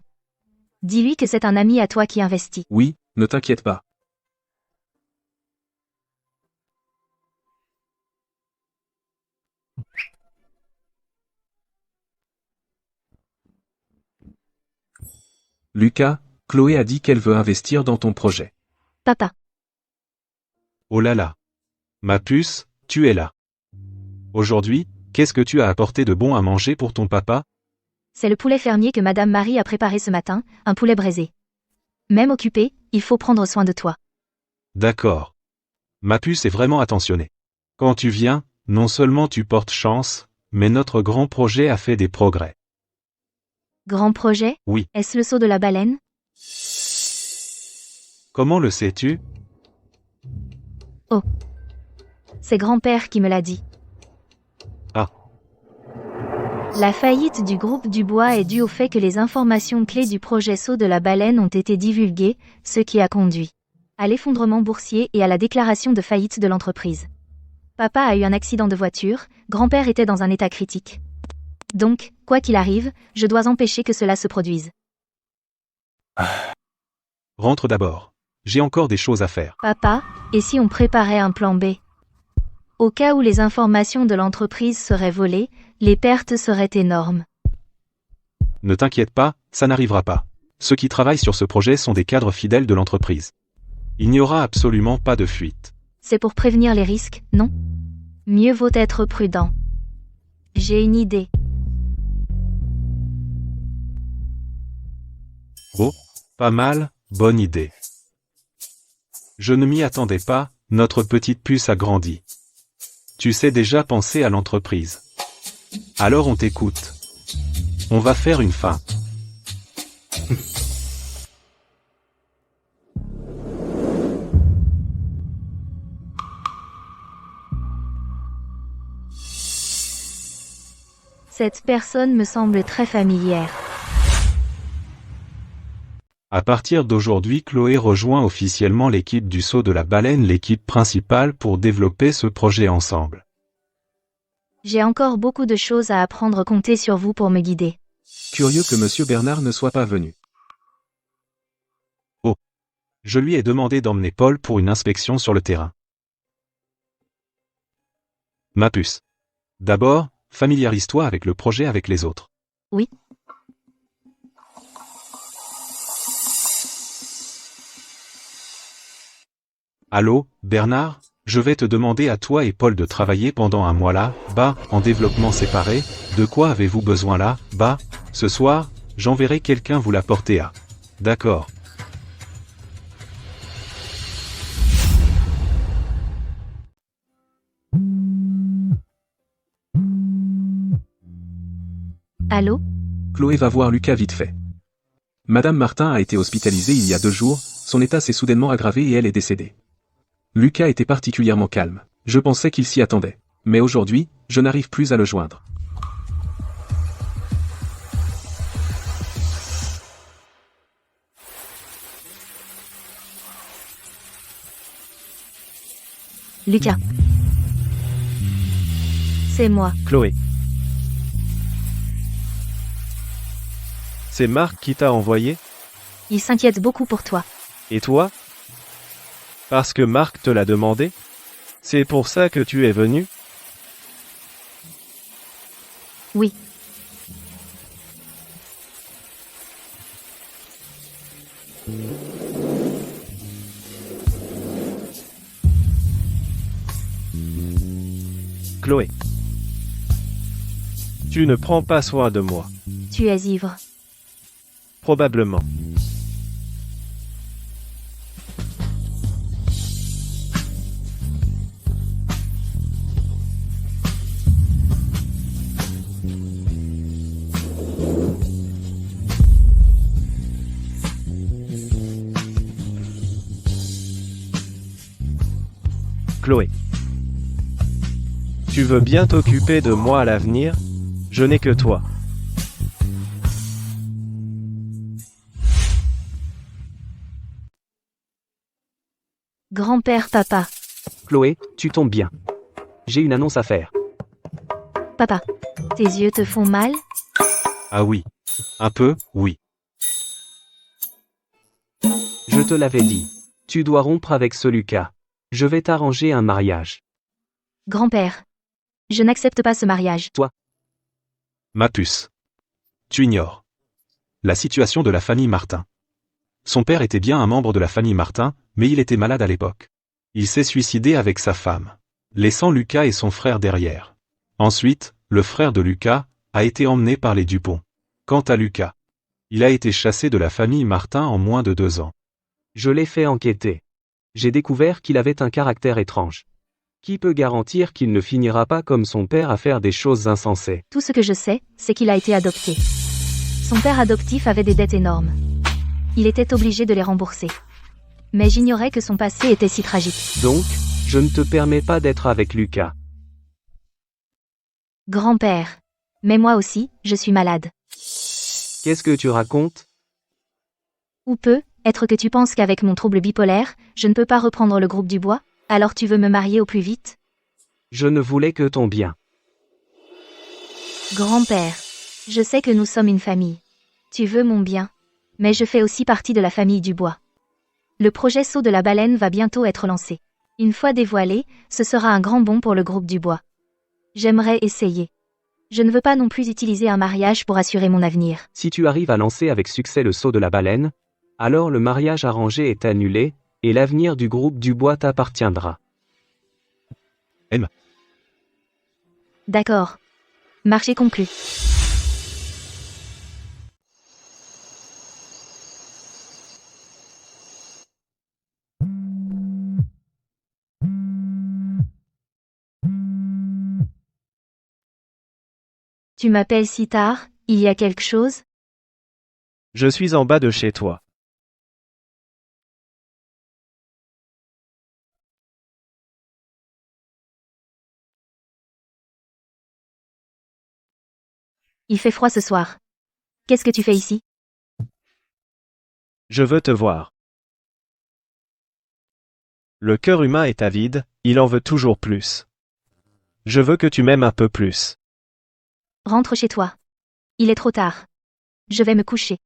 Dis-lui que c'est un ami à toi qui investit. Oui, ne t'inquiète pas. Lucas, Chloé a dit qu'elle veut investir dans ton projet. Papa. Oh là là. Ma puce, tu es là. Aujourd'hui, qu'est-ce que tu as apporté de bon à manger pour ton papa? C'est le poulet fermier que Madame Marie a préparé ce matin, un poulet braisé. Même occupé, il faut prendre soin de toi. D'accord. Ma puce est vraiment attentionnée. Quand tu viens, non seulement tu portes chance, mais notre grand projet a fait des progrès. Grand projet? Oui. Est-ce le saut de la baleine? Comment le sais-tu? Oh. C'est grand-père qui me l'a dit. Ah. La faillite du groupe Dubois est due au fait que les informations clés du projet saut de la baleine ont été divulguées, ce qui a conduit à l'effondrement boursier et à la déclaration de faillite de l'entreprise. Papa a eu un accident de voiture, grand-père était dans un état critique. Donc, quoi qu'il arrive, je dois empêcher que cela se produise. Rentre d'abord. J'ai encore des choses à faire. Papa, et si on préparait un plan B? Au cas où les informations de l'entreprise seraient volées, les pertes seraient énormes. Ne t'inquiète pas, ça n'arrivera pas. Ceux qui travaillent sur ce projet sont des cadres fidèles de l'entreprise. Il n'y aura absolument pas de fuite. C'est pour prévenir les risques, non? Mieux vaut être prudent. J'ai une idée. Oh, pas mal, bonne idée. Je ne m'y attendais pas, notre petite puce a grandi. Tu sais déjà penser à l'entreprise. Alors on t'écoute. On va faire une fin. Cette personne me semble très familière. À partir d'aujourd'hui, Chloé rejoint officiellement l'équipe du saut de la baleine, l'équipe principale pour développer ce projet ensemble. J'ai encore beaucoup de choses à apprendre, comptez sur vous pour me guider. Curieux que Monsieur Bernard ne soit pas venu. Oh. Je lui ai demandé d'emmener Paul pour une inspection sur le terrain. Ma puce. D'abord, familiarise-toi avec le projet avec les autres. Oui. Allô, Bernard, je vais te demander à toi et Paul de travailler pendant un mois là-bas, en développement séparé. De quoi avez-vous besoin là-bas? Ce soir, j'enverrai quelqu'un vous l'apporter à. D'accord. Allô? Chloé va voir Lucas vite fait. Madame Martin a été hospitalisée il y a 2 jours, son état s'est soudainement aggravé et elle est décédée. Lucas était particulièrement calme. Je pensais qu'il s'y attendait. Mais aujourd'hui, je n'arrive plus à le joindre. Lucas. C'est moi. Chloé. C'est Marc qui t'a envoyé? Il s'inquiète beaucoup pour toi. Et toi? Parce que Marc te l'a demandé? C'est pour ça que tu es venu? Oui. Chloé. Tu ne prends pas soin de moi. Tu es ivre. Probablement. Chloé. Tu veux bien t'occuper de moi à l'avenir? Je n'ai que toi. Grand-père, papa. Chloé, tu tombes bien. J'ai une annonce à faire. Papa. Tes yeux te font mal? Ah oui. Un peu, oui. Je te l'avais dit. Tu dois rompre avec ce Lucas. Je vais t'arranger un mariage. Grand-père. Je n'accepte pas ce mariage. Ma puce. Tu ignores la situation de la famille Martin. Son père était bien un membre de la famille Martin, mais il était malade à l'époque. Il s'est suicidé avec sa femme, laissant Lucas et son frère derrière. Ensuite, le frère de Lucas a été emmené par les Dupont. Quant à Lucas, il a été chassé de la famille Martin en moins de 2 ans. Je l'ai fait enquêter. J'ai découvert qu'il avait un caractère étrange. Qui peut garantir qu'il ne finira pas comme son père à faire des choses insensées? Tout ce que je sais, c'est qu'il a été adopté. Son père adoptif avait des dettes énormes. Il était obligé de les rembourser. Mais j'ignorais que son passé était si tragique. Donc, je ne te permets pas d'être avec Lucas. Grand-père. Mais moi aussi, je suis malade. Qu'est-ce que tu racontes? Ou peut être que tu penses qu'avec mon trouble bipolaire, je ne peux pas reprendre le groupe du bois? Alors tu veux me marier au plus vite? Je ne voulais que ton bien. Grand-père. Je sais que nous sommes une famille. Tu veux mon bien. Mais je fais aussi partie de la famille Dubois. Le projet Saut de la baleine va bientôt être lancé. Une fois dévoilé, ce sera un grand bond pour le groupe Dubois. J'aimerais essayer. Je ne veux pas non plus utiliser un mariage pour assurer mon avenir. Si tu arrives à lancer avec succès le saut de la baleine, alors le mariage arrangé est annulé, et l'avenir du groupe Dubois t'appartiendra. D'accord. Marché conclu. Tu m'appelles si tard, il y a quelque chose? Je suis en bas de chez toi. Il fait froid ce soir. Qu'est-ce que tu fais ici? Je veux te voir. Le cœur humain est avide, il en veut toujours plus. Je veux que tu m'aimes un peu plus. Rentre chez toi. Il est trop tard. Je vais me coucher.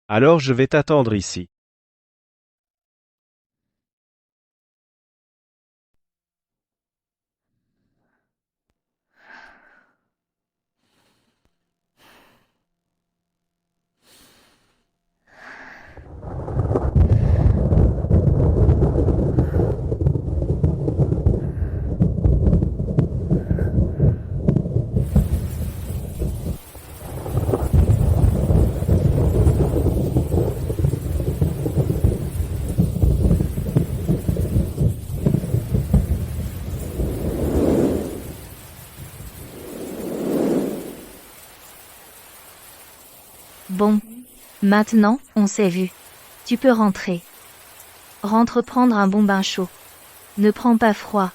Alors je vais t'attendre ici. Bon. Maintenant, on s'est vu. Tu peux rentrer. Rentre prendre un bon bain chaud. Ne prends pas froid.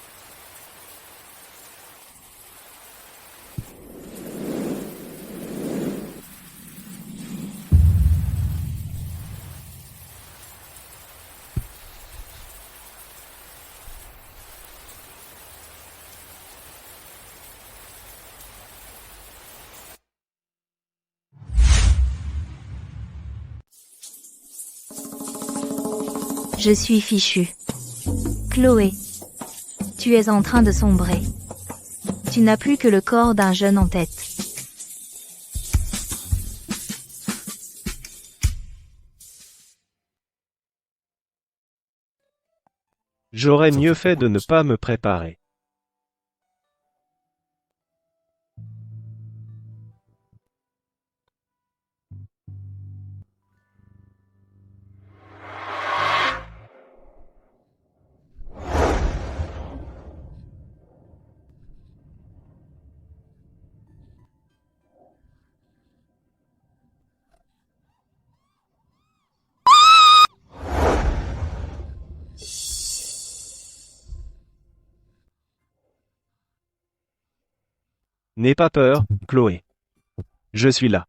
Je suis fichue. Chloé. Tu es en train de sombrer. Tu n'as plus que le corps d'un jeune en tête. J'aurais mieux fait de ne pas me préparer. N'aie pas peur, Chloé. Je suis là.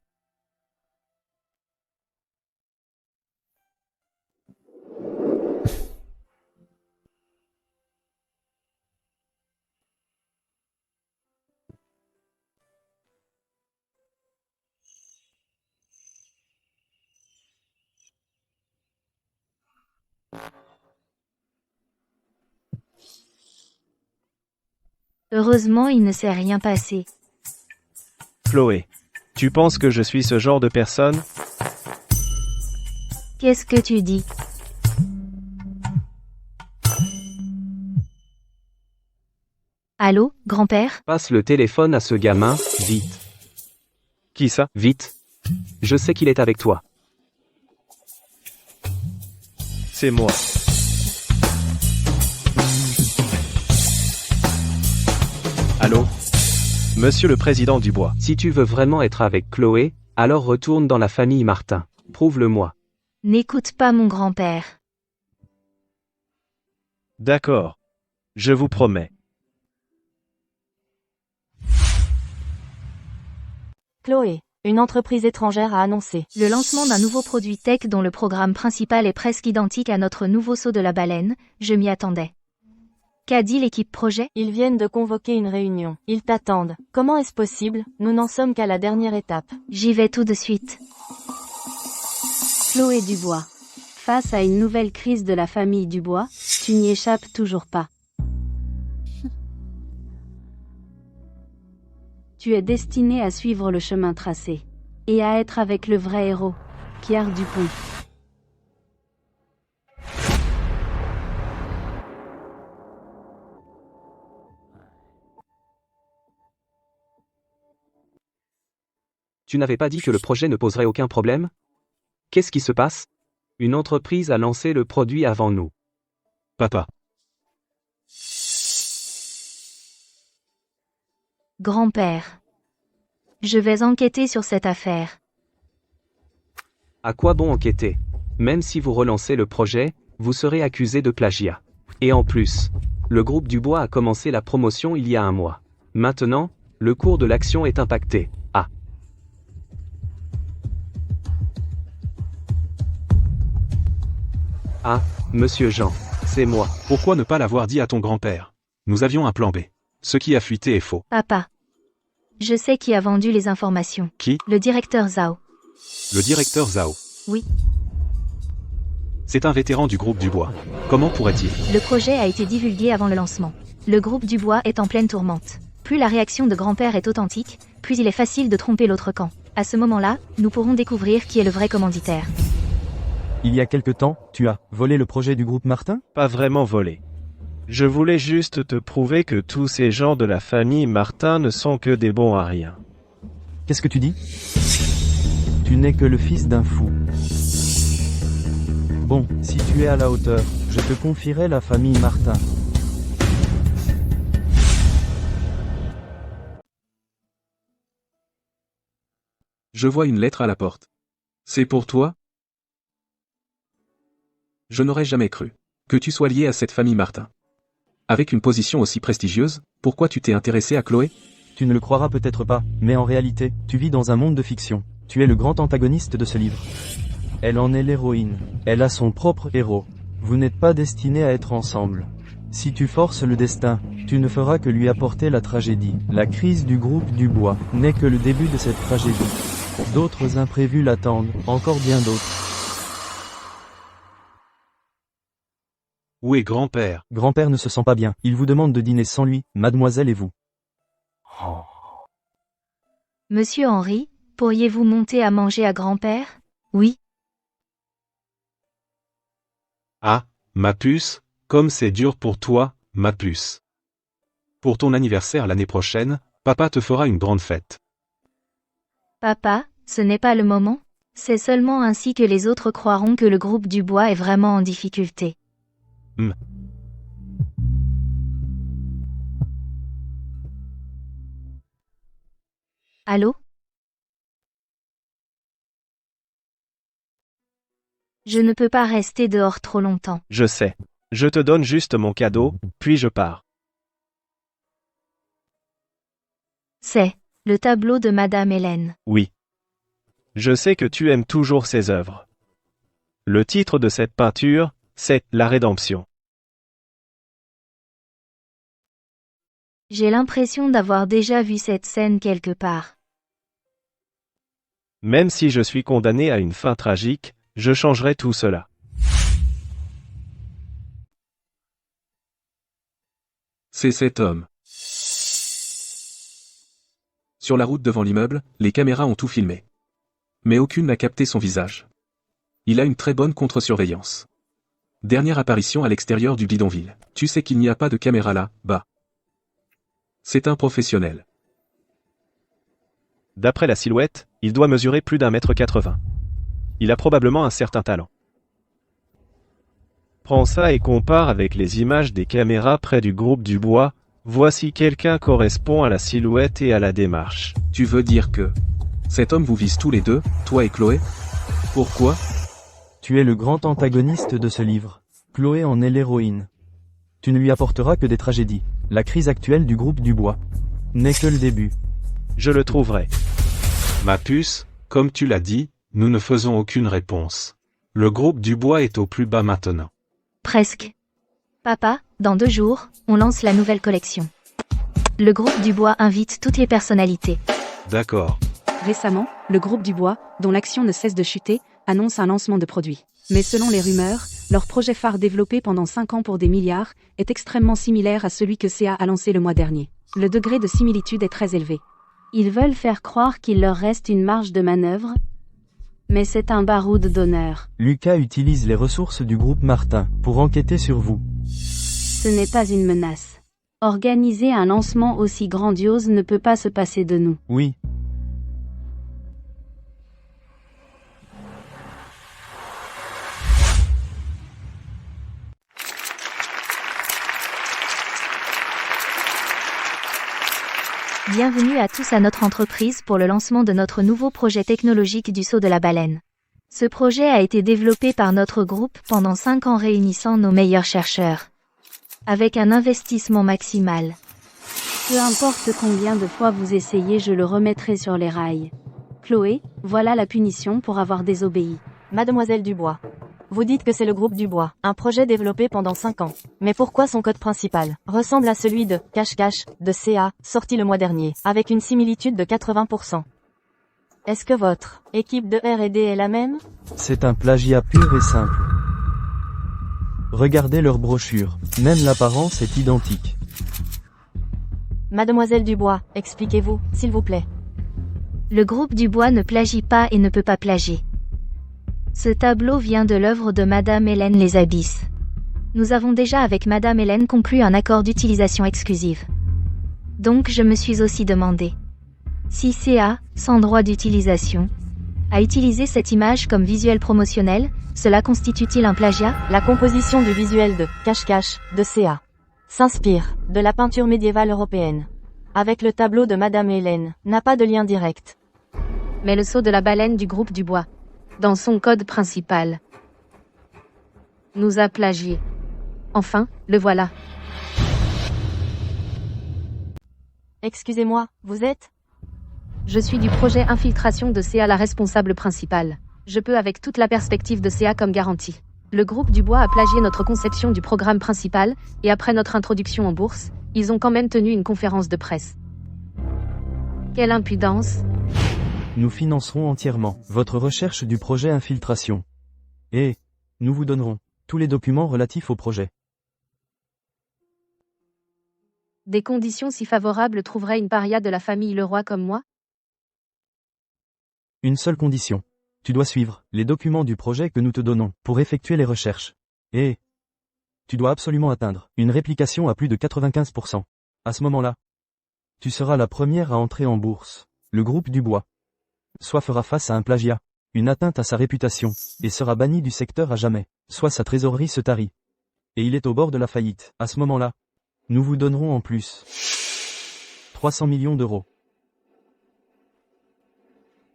Heureusement, il ne s'est rien passé. Chloé, tu penses que je suis ce genre de personne? Qu'est-ce que tu dis? Allô, grand-père? Passe le téléphone à ce gamin, vite. Qui ça? Vite. Je sais qu'il est avec toi. C'est moi. Allô? Monsieur le président Dubois. Si tu veux vraiment être avec Chloé, alors retourne dans la famille Martin. Prouve-le-moi. N'écoute pas mon grand-père. D'accord. Je vous promets. Chloé, une entreprise étrangère a annoncé Le lancement d'un nouveau produit tech dont le programme principal est presque identique à notre nouveau saut de la baleine, je m'y attendais. Qu'a dit l'équipe projet? Ils viennent de convoquer une réunion. Ils t'attendent. Comment est-ce possible? Nous n'en sommes qu'à la dernière étape. J'y vais tout de suite. Chloé Dubois. Face à une nouvelle crise de la famille Dubois, tu n'y échappes toujours pas. Tu es destinée à suivre le chemin tracé. Et à être avec le vrai héros, Pierre Dupont. Tu n'avais pas dit que le projet ne poserait aucun problème? Qu'est-ce qui se passe? Une entreprise a lancé le produit avant nous. Papa. Grand-père. Je vais enquêter sur cette affaire. À quoi bon enquêter? Même si vous relancez le projet, vous serez accusé de plagiat. Et en plus, le groupe Dubois a commencé la promotion il y a un mois. Maintenant, le cours de l'action est impacté. Ah, monsieur Jean, c'est moi. Pourquoi ne pas l'avoir dit à ton grand-père? Nous avions un plan B. Ce qui a fuité est faux. Papa. Je sais qui a vendu les informations. Qui? Le directeur Zhao. Le directeur Zhao. Oui. C'est un vétéran du groupe Dubois. Comment pourrait-il? Le projet a été divulgué avant le lancement. Le groupe Dubois est en pleine tourmente. Plus la réaction de grand-père est authentique, plus il est facile de tromper l'autre camp. À ce moment-là, nous pourrons découvrir qui est le vrai commanditaire. Il y a quelque temps, tu as volé le projet du groupe Martin? Pas vraiment volé. Je voulais juste te prouver que tous ces gens de la famille Martin ne sont que des bons à rien. Qu'est-ce que tu dis? Tu n'es que le fils d'un fou. Bon, si tu es à la hauteur, je te confierai la famille Martin. Je vois une lettre à la porte. C'est pour toi? Je n'aurais jamais cru que tu sois lié à cette famille Martin. Avec une position aussi prestigieuse, pourquoi tu t'es intéressé à Chloé? Tu ne le croiras peut-être pas, mais en réalité, tu vis dans un monde de fiction. Tu es le grand antagoniste de ce livre. Elle en est l'héroïne. Elle a son propre héros. Vous n'êtes pas destinés à être ensemble. Si tu forces le destin, tu ne feras que lui apporter la tragédie. La crise du groupe Dubois n'est que le début de cette tragédie. D'autres imprévus l'attendent, encore bien d'autres. Où est grand-père? Grand-père ne se sent pas bien. Il vous demande de dîner sans lui, mademoiselle et vous. Monsieur Henry, pourriez-vous monter à manger à grand-père? Oui. Ah, ma puce, comme c'est dur pour toi, ma puce. Pour ton anniversaire l'année prochaine, papa te fera une grande fête. Papa, ce n'est pas le moment? C'est seulement ainsi que les autres croiront que le groupe Dubois est vraiment en difficulté. Allô? Je ne peux pas rester dehors trop longtemps. Je sais. Je te donne juste mon cadeau, puis je pars. C'est le tableau de Madame Hélène. Oui. Je sais que tu aimes toujours ses œuvres. Le titre de cette peinture, c'est La Rédemption. J'ai l'impression d'avoir déjà vu cette scène quelque part. Même si je suis condamné à une fin tragique, je changerai tout cela. C'est cet homme. Sur la route devant l'immeuble, les caméras ont tout filmé. Mais aucune n'a capté son visage. Il a une très bonne contre-surveillance. Dernière apparition à l'extérieur du bidonville. Tu sais qu'il n'y a pas de caméra là, bas. C'est un professionnel. D'après la silhouette, il doit mesurer plus d'1,80 m. Il a probablement un certain talent. Prends ça et compare avec les images des caméras près du groupe Dubois, voici quelqu'un correspond à la silhouette et à la démarche. Tu veux dire que cet homme vous vise tous les deux, toi et Chloé? Pourquoi? Tu es le grand antagoniste de ce livre. Chloé en est l'héroïne. Tu ne lui apporteras que des tragédies. La crise actuelle du groupe Dubois n'est que le début. Je le trouverai. Ma puce, comme tu l'as dit, nous ne faisons aucune réponse. Le groupe Dubois est au plus bas maintenant. Presque. Papa, dans 2 jours, on lance la nouvelle collection. Le groupe Dubois invite toutes les personnalités. D'accord. Récemment, le groupe Dubois, dont l'action ne cesse de chuter, annonce un lancement de produits. Mais selon les rumeurs, leur projet phare développé pendant 5 ans pour des milliards est extrêmement similaire à celui que CA a lancé le mois dernier. Le degré de similitude est très élevé. Ils veulent faire croire qu'il leur reste une marge de manœuvre. Mais c'est un baroud d'honneur. Lucas utilise les ressources du groupe Martin pour enquêter sur vous. Ce n'est pas une menace. Organiser un lancement aussi grandiose ne peut pas se passer de nous. Oui. Bienvenue à tous à notre entreprise pour le lancement de notre nouveau projet technologique du saut de la baleine. Ce projet a été développé par notre groupe pendant 5 ans réunissant nos meilleurs chercheurs. Avec un investissement maximal. Peu importe combien de fois vous essayez, je le remettrai sur les rails. Chloé, voilà la punition pour avoir désobéi. Mademoiselle Dubois. Vous dites que c'est le groupe Dubois, un projet développé pendant 5 ans. Mais pourquoi son code principal ressemble à celui de Cache-Cache de CA, sorti le mois dernier, avec une similitude de 80%? Est-ce que votre équipe de R&D est la même? C'est un plagiat pur et simple. Regardez leur brochure, même l'apparence est identique. Mademoiselle Dubois, expliquez-vous, s'il vous plaît. Le groupe Dubois ne plagie pas et ne peut pas plagier. Ce tableau vient de l'œuvre de Madame Hélène Les Abysses. Nous avons déjà avec Madame Hélène conclu un accord d'utilisation exclusive. Donc je me suis aussi demandé si CA, sans droit d'utilisation, a utilisé cette image comme visuel promotionnel, cela constitue-t-il un plagiat? La composition du visuel de Cache-Cache de CA s'inspire de la peinture médiévale européenne. Avec le tableau de Madame Hélène, n'a pas de lien direct. Mais le saut de la baleine du groupe Dubois dans son code principal. Nous a plagié. Enfin, le voilà. Excusez-moi, vous êtes? Je suis du projet Infiltration de CA, la responsable principale. Je peux avec toute la perspective de CA comme garantie. Le groupe Dubois a plagié notre conception du programme principal, et après notre introduction en bourse, ils ont quand même tenu une conférence de presse. Quelle impudence! Nous financerons entièrement votre recherche du projet Infiltration. Et nous vous donnerons tous les documents relatifs au projet. Des conditions si favorables trouveraient une paria de la famille Leroy comme moi? Une seule condition. Tu dois suivre les documents du projet que nous te donnons pour effectuer les recherches. Et tu dois absolument atteindre une réplication à plus de 95%. À ce moment-là, tu seras la première à entrer en bourse. Le groupe Dubois soit fera face à un plagiat, une atteinte à sa réputation, et sera banni du secteur à jamais. Soit sa trésorerie se tarit. Et il est au bord de la faillite. À ce moment-là, nous vous donnerons en plus 300 millions d'euros.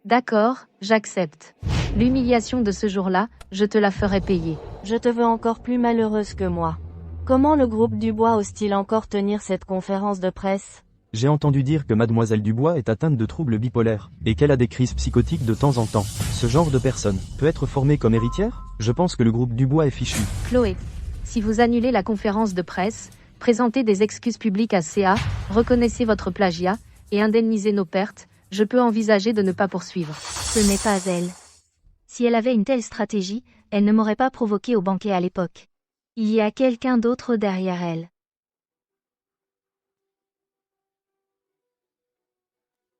D'accord, j'accepte. L'humiliation de ce jour-là, je te la ferai payer. Je te veux encore plus malheureuse que moi. Comment le groupe Dubois ose-t-il encore tenir cette conférence de presse? J'ai entendu dire que mademoiselle Dubois est atteinte de troubles bipolaires, et qu'elle a des crises psychotiques de temps en temps. Ce genre de personne peut être formée comme héritière? Je pense que le groupe Dubois est fichu. Chloé, si vous annulez la conférence de presse, présentez des excuses publiques à CA, reconnaissez votre plagiat, et indemnisez nos pertes, je peux envisager de ne pas poursuivre. Ce n'est pas elle. Si elle avait une telle stratégie, elle ne m'aurait pas provoqué au banquet à l'époque. Il y a quelqu'un d'autre derrière elle.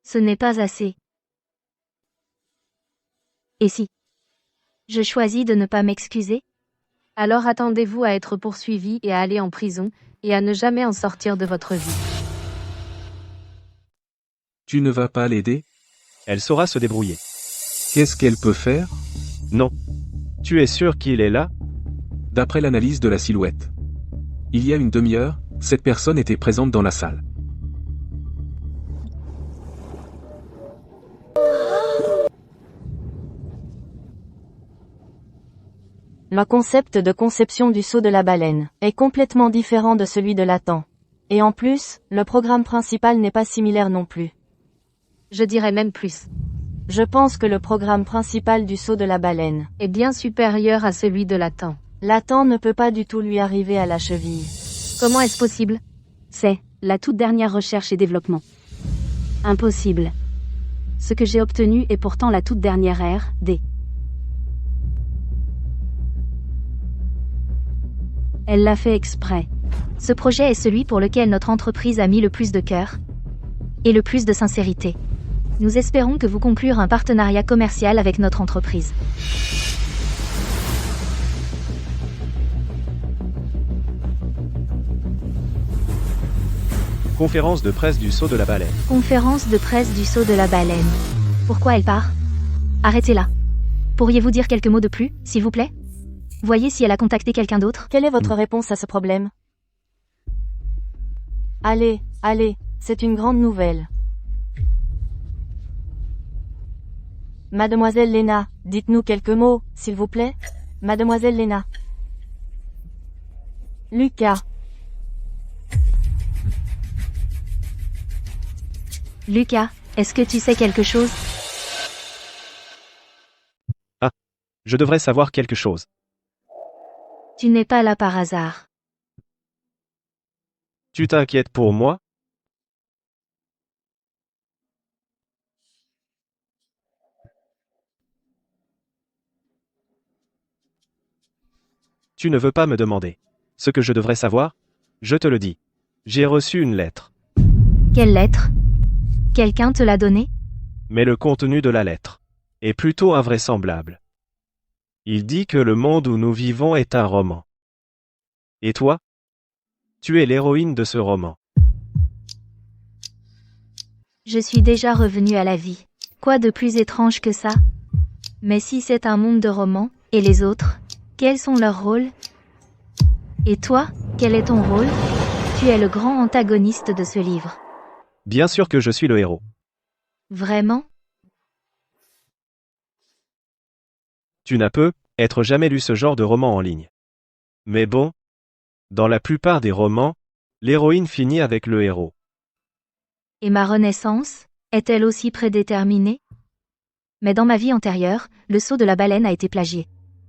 Ce n'est pas assez. Et si je choisis de ne pas m'excuser? Alors attendez-vous à être poursuivi et à aller en prison, et à ne jamais en sortir de votre vie. Tu ne vas pas l'aider? Elle saura se débrouiller. Qu'est-ce qu'elle peut faire? Non. Tu es sûr qu'il est là? D'après l'analyse de la silhouette. Il y a une demi-heure, cette personne était présente dans la salle. Le concept de conception du saut de la baleine est complètement différent de celui de Latent. Et en plus, le programme principal n'est pas similaire non plus. Je dirais même plus. Je pense que le programme principal du saut de la baleine est bien supérieur à celui de Latent. Latent ne peut pas du tout lui arriver à la cheville. Comment est-ce possible? C'est la toute dernière recherche et développement. Impossible. Ce que j'ai obtenu est pourtant la toute dernière ère, D. Elle l'a fait exprès. Ce projet est celui pour lequel notre entreprise a mis le plus de cœur et le plus de sincérité. Nous espérons que vous conclure un partenariat commercial avec notre entreprise. Conférence de presse du saut de la baleine. Conférence de presse du saut de la baleine. Pourquoi elle part? Arrêtez-la. Pourriez-vous dire quelques mots de plus, s'il vous plaît? Voyez si elle a contacté quelqu'un d'autre. Quelle est votre réponse à ce problème? Allez, c'est une grande nouvelle. Mademoiselle Léna, dites-nous quelques mots, s'il vous plaît. Mademoiselle Léna. Lucas. Lucas, est-ce que tu sais quelque chose? Ah, je devrais savoir quelque chose. Tu n'es pas là par hasard. Tu t'inquiètes pour moi? Tu ne veux pas me demander ce que je devrais savoir? Je te le dis. J'ai reçu une lettre. Quelle lettre? Quelqu'un te l'a donnée? Mais le contenu de la lettre est plutôt invraisemblable. Il dit que le monde où nous vivons est un roman. Et toi? Tu es l'héroïne de ce roman. Je suis déjà revenue à la vie. Quoi de plus étrange que ça? Mais si c'est un monde de romans, et les autres, quels sont leurs rôles? Et toi, quel est ton rôle? Tu es le grand antagoniste de ce livre. Bien sûr que je suis le héros. Vraiment? Tu n'as peut-être jamais lu ce genre de roman en ligne. Mais bon, dans la plupart des romans, l'héroïne finit avec le héros. Et ma renaissance, est-elle aussi prédéterminée? Mais dans ma vie antérieure, le sceau de la baleine a été plagié.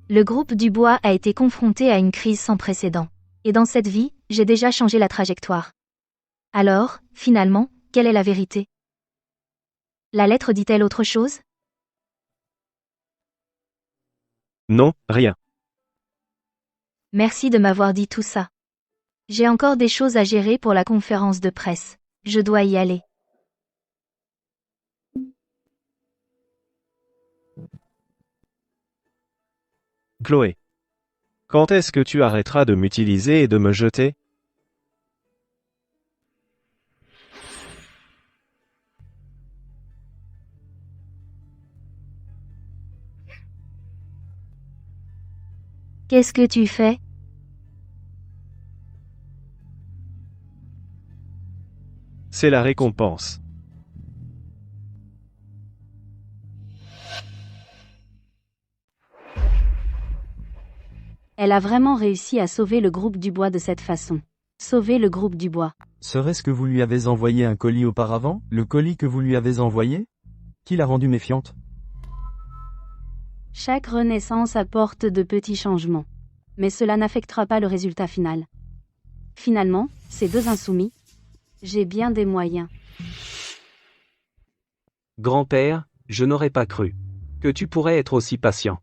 Le groupe Dubois a été confronté à une crise sans précédent. Et dans cette vie, j'ai déjà changé la trajectoire. Alors, finalement, quelle est la vérité? La lettre dit-elle autre chose? Non, rien. Merci de m'avoir dit tout ça. J'ai encore des choses à gérer pour la conférence de presse. Je dois y aller. Chloé. Quand est-ce que tu arrêteras de m'utiliser et de me jeter? Qu'est-ce que tu fais? C'est la récompense. Elle a vraiment réussi à sauver le groupe Dubois de cette façon. Sauver le groupe Dubois. Serait-ce que vous lui avez envoyé un colis auparavant, le colis que vous lui avez envoyé? Qui l'a rendue méfiante? Chaque renaissance apporte de petits changements. Mais cela n'affectera pas le résultat final. Finalement, ces deux insoumis, j'ai bien des moyens. Grand-père, je n'aurais pas cru que tu pourrais être aussi patient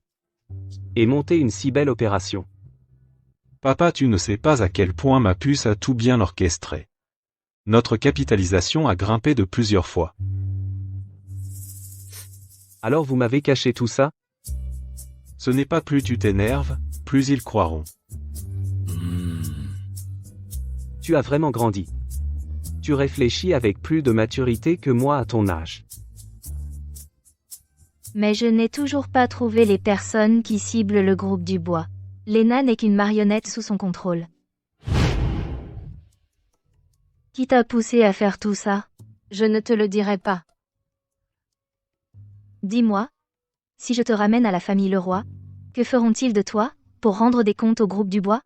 et monter une si belle opération. Papa, tu ne sais pas à quel point ma puce a tout bien orchestré. Notre capitalisation a grimpé de plusieurs fois. Alors vous m'avez caché tout ça? Ce n'est pas plus tu t'énerves, plus ils croiront. Tu as vraiment grandi. Tu réfléchis avec plus de maturité que moi à ton âge. Mais je n'ai toujours pas trouvé les personnes qui ciblent le groupe Dubois. Lena n'est qu'une marionnette sous son contrôle. Qui t'a poussé à faire tout ça? Je ne te le dirai pas. Dis-moi, si je te ramène à la famille Leroy, que feront-ils de toi, pour rendre des comptes au groupe Dubois?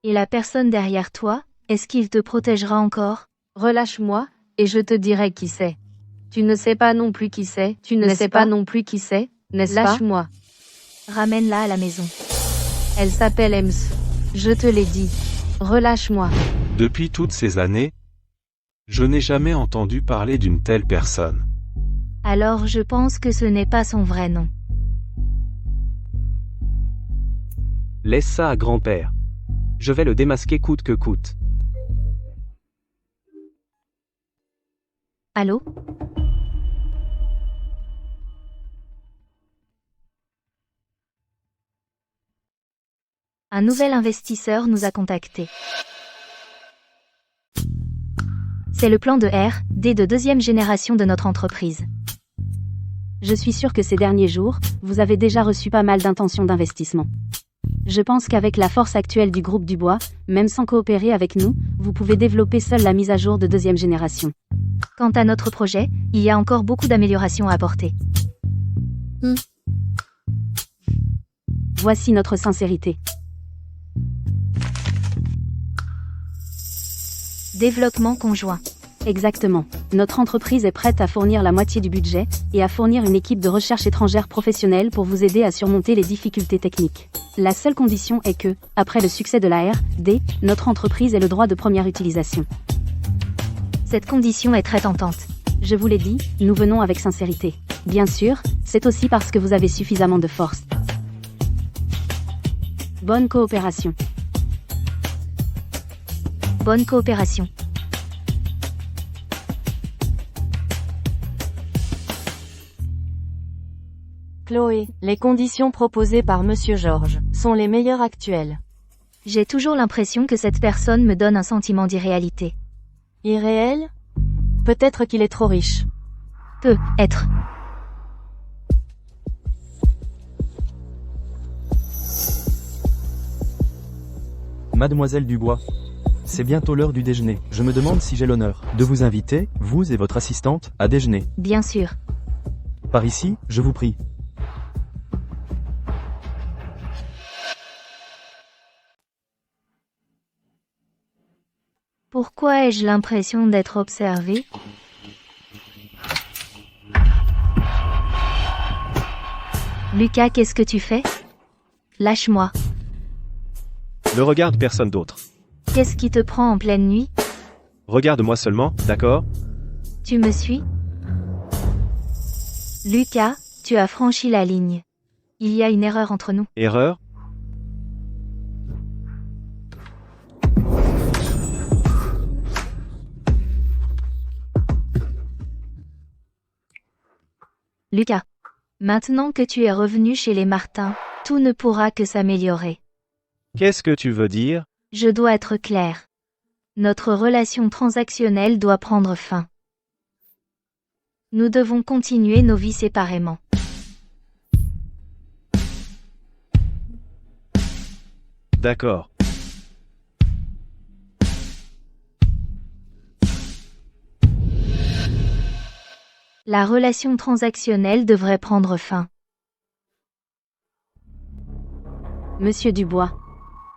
Et la personne derrière toi, est-ce qu'il te protégera encore? Relâche-moi, et je te dirai qui c'est. Tu ne sais pas non plus qui c'est, tu ne sais pas non plus qui c'est, n'est-ce pas? Lâche-moi. Ramène-la à la maison. Elle s'appelle Ems. Je te l'ai dit. Relâche-moi. Depuis toutes ces années, je n'ai jamais entendu parler d'une telle personne. Alors je pense que ce n'est pas son vrai nom. Laisse ça à grand-père. Je vais le démasquer coûte que coûte. Allô? Un nouvel investisseur nous a contactés. C'est le plan de R&D de deuxième génération de notre entreprise. Je suis sûr que ces derniers jours, vous avez déjà reçu pas mal d'intentions d'investissement. Je pense qu'avec la force actuelle du groupe Dubois, même sans coopérer avec nous, vous pouvez développer seul la mise à jour de deuxième génération. Quant à notre projet, il y a encore beaucoup d'améliorations à apporter. Voici notre sincérité. Développement conjoint. Exactement. Notre entreprise est prête à fournir la moitié du budget, et à fournir une équipe de recherche étrangère professionnelle pour vous aider à surmonter les difficultés techniques. La seule condition est que, après le succès de la R&D, notre entreprise ait le droit de première utilisation. Cette condition est très tentante. Je vous l'ai dit, nous venons avec sincérité. Bien sûr, c'est aussi parce que vous avez suffisamment de force. Bonne coopération. Bonne coopération. Chloé, les conditions proposées par Monsieur Georges sont les meilleures actuelles. J'ai toujours l'impression que cette personne me donne un sentiment d'irréalité. Irréel? Peut-être qu'il est trop riche. Peut-être. Mademoiselle Dubois. C'est bientôt l'heure du déjeuner. Je me demande si j'ai l'honneur de vous inviter, vous et votre assistante, à déjeuner. Bien sûr. Par ici, je vous prie. Pourquoi ai-je l'impression d'être observé? Lucas, qu'est-ce que tu fais? Lâche-moi. Ne regarde personne d'autre. Qu'est-ce qui te prend en pleine nuit? Regarde-moi seulement, d'accord? Tu me suis? Lucas, tu as franchi la ligne. Il y a une erreur entre nous. Erreur? Lucas. Maintenant que tu es revenu chez les Martin, tout ne pourra que s'améliorer. Qu'est-ce que tu veux dire? Je dois être clair. Notre relation transactionnelle doit prendre fin. Nous devons continuer nos vies séparément. D'accord. La relation transactionnelle devrait prendre fin. Monsieur Dubois.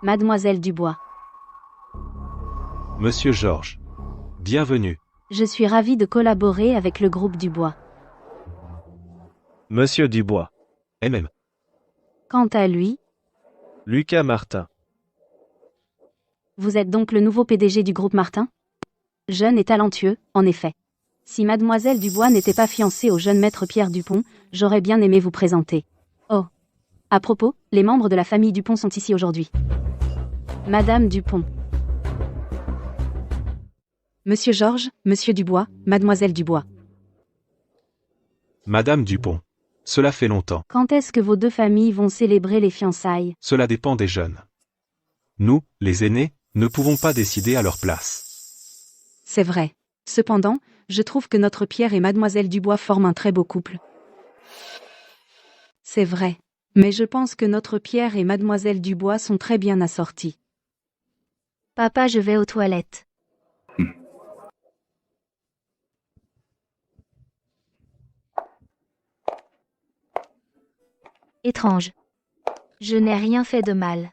Mademoiselle Dubois. Monsieur Georges. Bienvenue. Je suis ravie de collaborer avec le groupe Dubois. Monsieur Dubois. MM. Quant à lui, Lucas Martin. vous êtes donc le nouveau PDG du groupe Martin? Jeune et talentueux, en effet. Si Mademoiselle Dubois n'était pas fiancée au jeune maître Pierre Dupont, j'aurais bien aimé vous présenter. Oh. À propos, les membres de la famille Dupont sont ici aujourd'hui. Madame Dupont. Monsieur Georges, Monsieur Dubois, Mademoiselle Dubois. Madame Dupont. Cela fait longtemps. Quand est-ce que vos deux familles vont célébrer les fiançailles? Cela dépend des jeunes. Nous, les aînés, ne pouvons pas décider à leur place. C'est vrai. Cependant, je trouve que notre Pierre et Mademoiselle Dubois forment un très beau couple. C'est vrai. Mais je pense que notre Pierre et Mademoiselle Dubois sont très bien assortis. Papa, je vais aux toilettes. Étrange. Je n'ai rien fait de mal.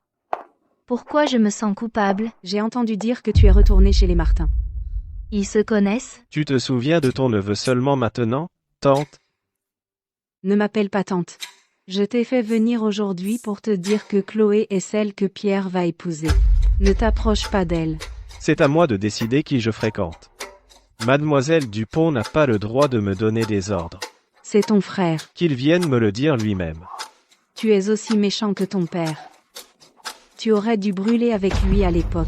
Pourquoi je me sens coupable? J'ai entendu dire que tu es retourné chez les Martin. Ils se connaissent? Tu te souviens de ton neveu seulement maintenant, tante? Ne m'appelle pas tante. Je t'ai fait venir aujourd'hui pour te dire que Chloé est celle que Pierre va épouser. Ne t'approche pas d'elle. C'est à moi de décider qui je fréquente. Mademoiselle Dupont n'a pas le droit de me donner des ordres. C'est ton frère. Qu'il vienne me le dire lui-même. Tu es aussi méchant que ton père. Tu aurais dû brûler avec lui à l'époque.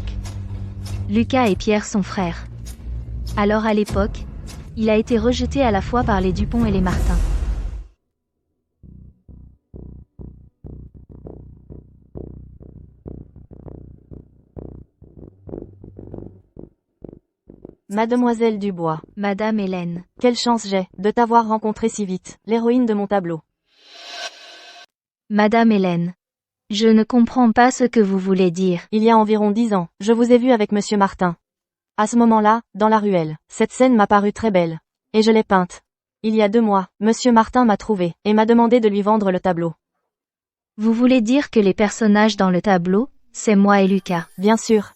Lucas et Pierre sont frères. Alors à l'époque, il a été rejeté à la fois par les Dupont et les Martin. Mademoiselle Dubois. Madame Hélène. Quelle chance j'ai de t'avoir rencontrée si vite, l'héroïne de mon tableau. Madame Hélène. Je ne comprends pas ce que vous voulez dire. Il y a environ 10 ans, je vous ai vu avec Monsieur Martin. À ce moment-là, dans la ruelle, cette scène m'a paru très belle. Et je l'ai peinte. Il y a 2 mois, Monsieur Martin m'a trouvé, et m'a demandé de lui vendre le tableau. Vous voulez dire que les personnages dans le tableau, c'est moi et Lucas? Bien sûr.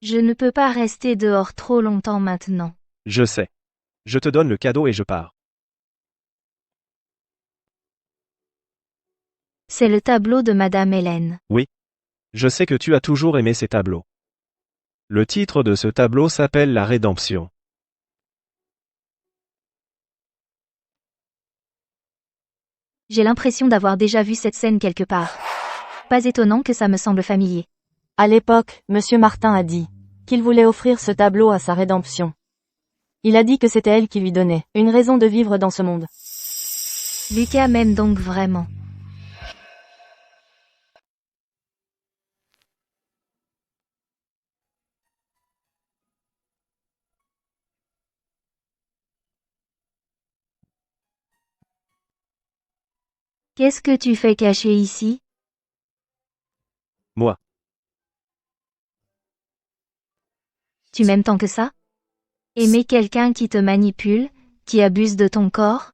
Je ne peux pas rester dehors trop longtemps maintenant. Je sais. Je te donne le cadeau et je pars. C'est le tableau de Madame Hélène. Oui. Je sais que tu as toujours aimé ces tableaux. Le titre de ce tableau s'appelle La Rédemption. J'ai l'impression d'avoir déjà vu cette scène quelque part. Pas étonnant que ça me semble familier. À l'époque, Monsieur Martin a dit qu'il voulait offrir ce tableau à sa rédemption. Il a dit que c'était elle qui lui donnait une raison de vivre dans ce monde. Lucas m'aime donc vraiment. Qu'est-ce que tu fais caché ici? Moi. Tu m'aimes tant que ça? Aimer quelqu'un qui te manipule, qui abuse de ton corps?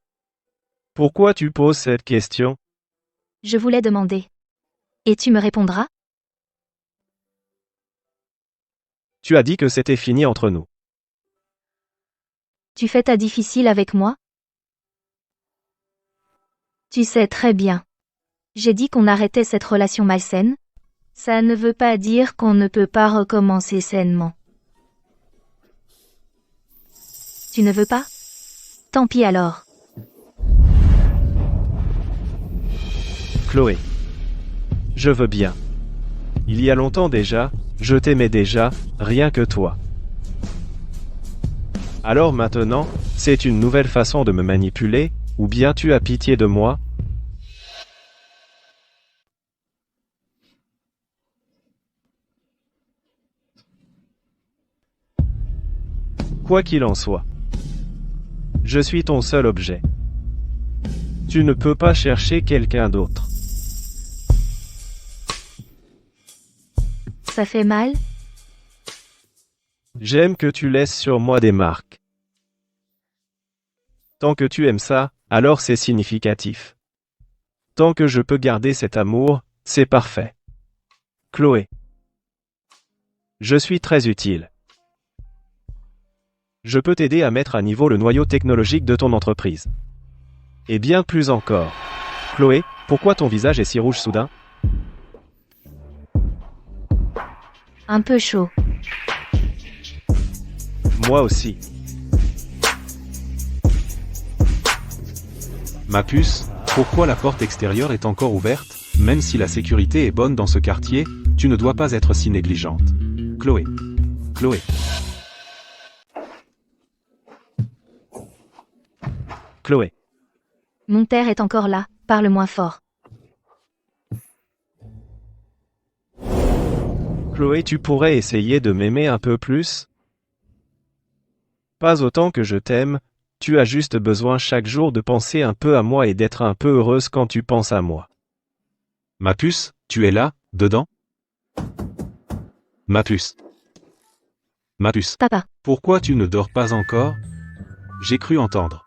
Pourquoi tu poses cette question? Je voulais demander. Et tu me répondras? Tu as dit que c'était fini entre nous. Tu fais ta difficile avec moi? Tu sais très bien. J'ai dit qu'on arrêtait cette relation malsaine. Ça ne veut pas dire qu'on ne peut pas recommencer sainement. Tu ne veux pas? Tant pis alors. Chloé. Je veux bien. Il y a longtemps déjà, je t'aimais déjà, rien que toi. Alors maintenant, c'est une nouvelle façon de me manipuler, ou bien tu as pitié de moi? Quoi qu'il en soit, je suis ton seul objet. Tu ne peux pas chercher quelqu'un d'autre. Ça fait mal? J'aime que tu laisses sur moi des marques. Tant que tu aimes ça, alors c'est significatif. Tant que je peux garder cet amour, c'est parfait. Chloé. Je suis très utile. Je peux t'aider à mettre à niveau le noyau technologique de ton entreprise. Et bien plus encore. Chloé, pourquoi ton visage est si rouge soudain? Un peu chaud. Moi aussi. Ma puce, pourquoi la porte extérieure est encore ouverte? Même si la sécurité est bonne dans ce quartier, tu ne dois pas être si négligente. Chloé. Chloé. Chloé. Mon père est encore là, parle moins fort. Chloé, tu pourrais essayer de m'aimer un peu plus? Pas autant que je t'aime, tu as juste besoin chaque jour de penser un peu à moi et d'être un peu heureuse quand tu penses à moi. Ma puce, tu es là, dedans? Ma puce. Ma puce. Papa. Pourquoi tu ne dors pas encore? J'ai cru entendre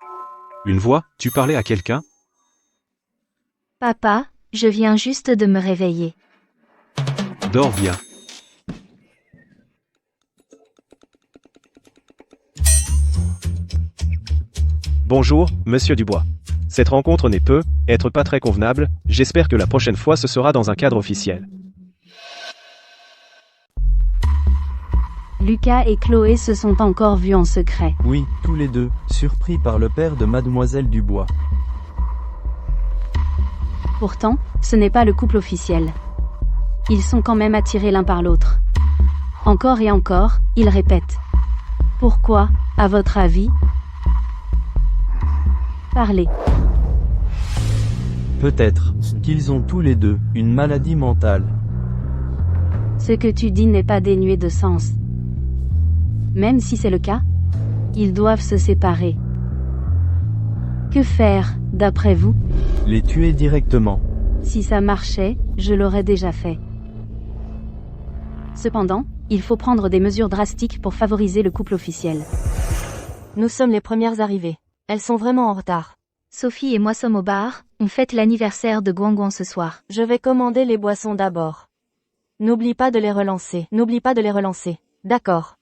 une voix, tu parlais à quelqu'un? Papa, je viens juste de me réveiller. Dors bien. Bonjour, monsieur Dubois. Cette rencontre n'est être pas très convenable, j'espère que la prochaine fois ce sera dans un cadre officiel. Lucas et Chloé se sont encore vus en secret. Oui, tous les deux, surpris par le père de Mademoiselle Dubois. Pourtant, ce n'est pas le couple officiel. Ils sont quand même attirés l'un par l'autre. Encore et encore, ils répètent. Pourquoi, à votre avis? Parlez. Peut-être qu'ils ont tous les deux une maladie mentale. Ce que tu dis n'est pas dénué de sens. Même si c'est le cas, ils doivent se séparer. Que faire, d'après vous? Les tuer directement. Si ça marchait, je l'aurais déjà fait. Cependant, il faut prendre des mesures drastiques pour favoriser le couple officiel. Nous sommes les premières arrivées. Elles sont vraiment en retard. Sophie et moi sommes au bar, on fête l'anniversaire de Guangguang ce soir. Je vais commander les boissons d'abord. N'oublie pas de les relancer. N'oublie pas de les relancer. D'accord.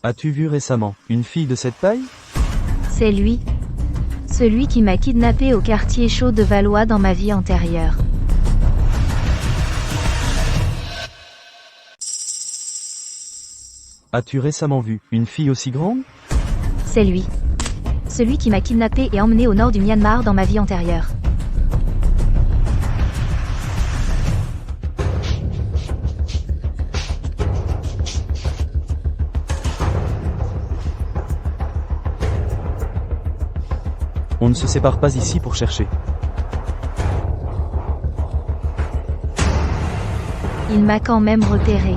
As-tu vu récemment une fille de cette taille? C'est lui. Celui qui m'a kidnappé au quartier chaud de Valois dans ma vie antérieure. As-tu récemment vu une fille aussi grande? C'est lui. Celui qui m'a kidnappé et emmené au nord du Myanmar dans ma vie antérieure. On ne se sépare pas ici pour chercher. Il m'a quand même repéré.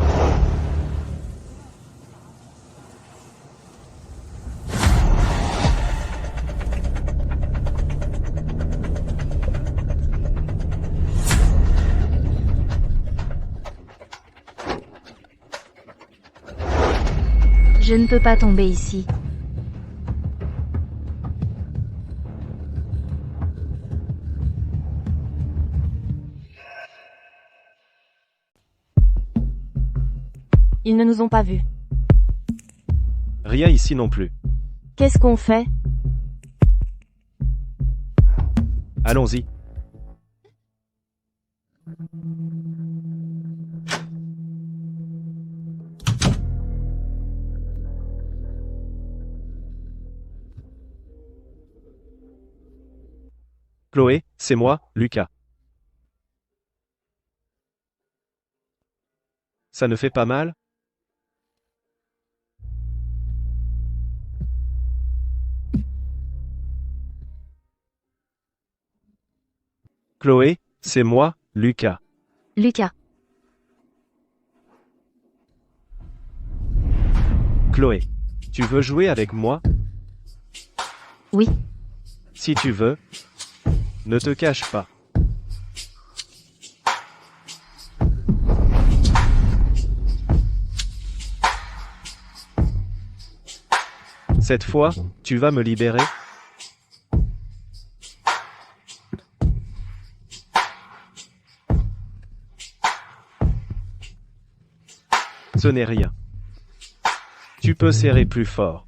Je ne peux pas tomber ici. Ils ne nous ont pas vus. Rien ici non plus. Qu'est-ce qu'on fait? Allons-y. Chloé, c'est moi, Lucas. Ça ne fait pas mal? Chloé, c'est moi, Lucas. Lucas. Chloé, tu veux jouer avec moi? Oui. Si tu veux. Ne te cache pas. Cette fois, tu vas me libérer? Ce n'est rien. Tu peux serrer plus fort.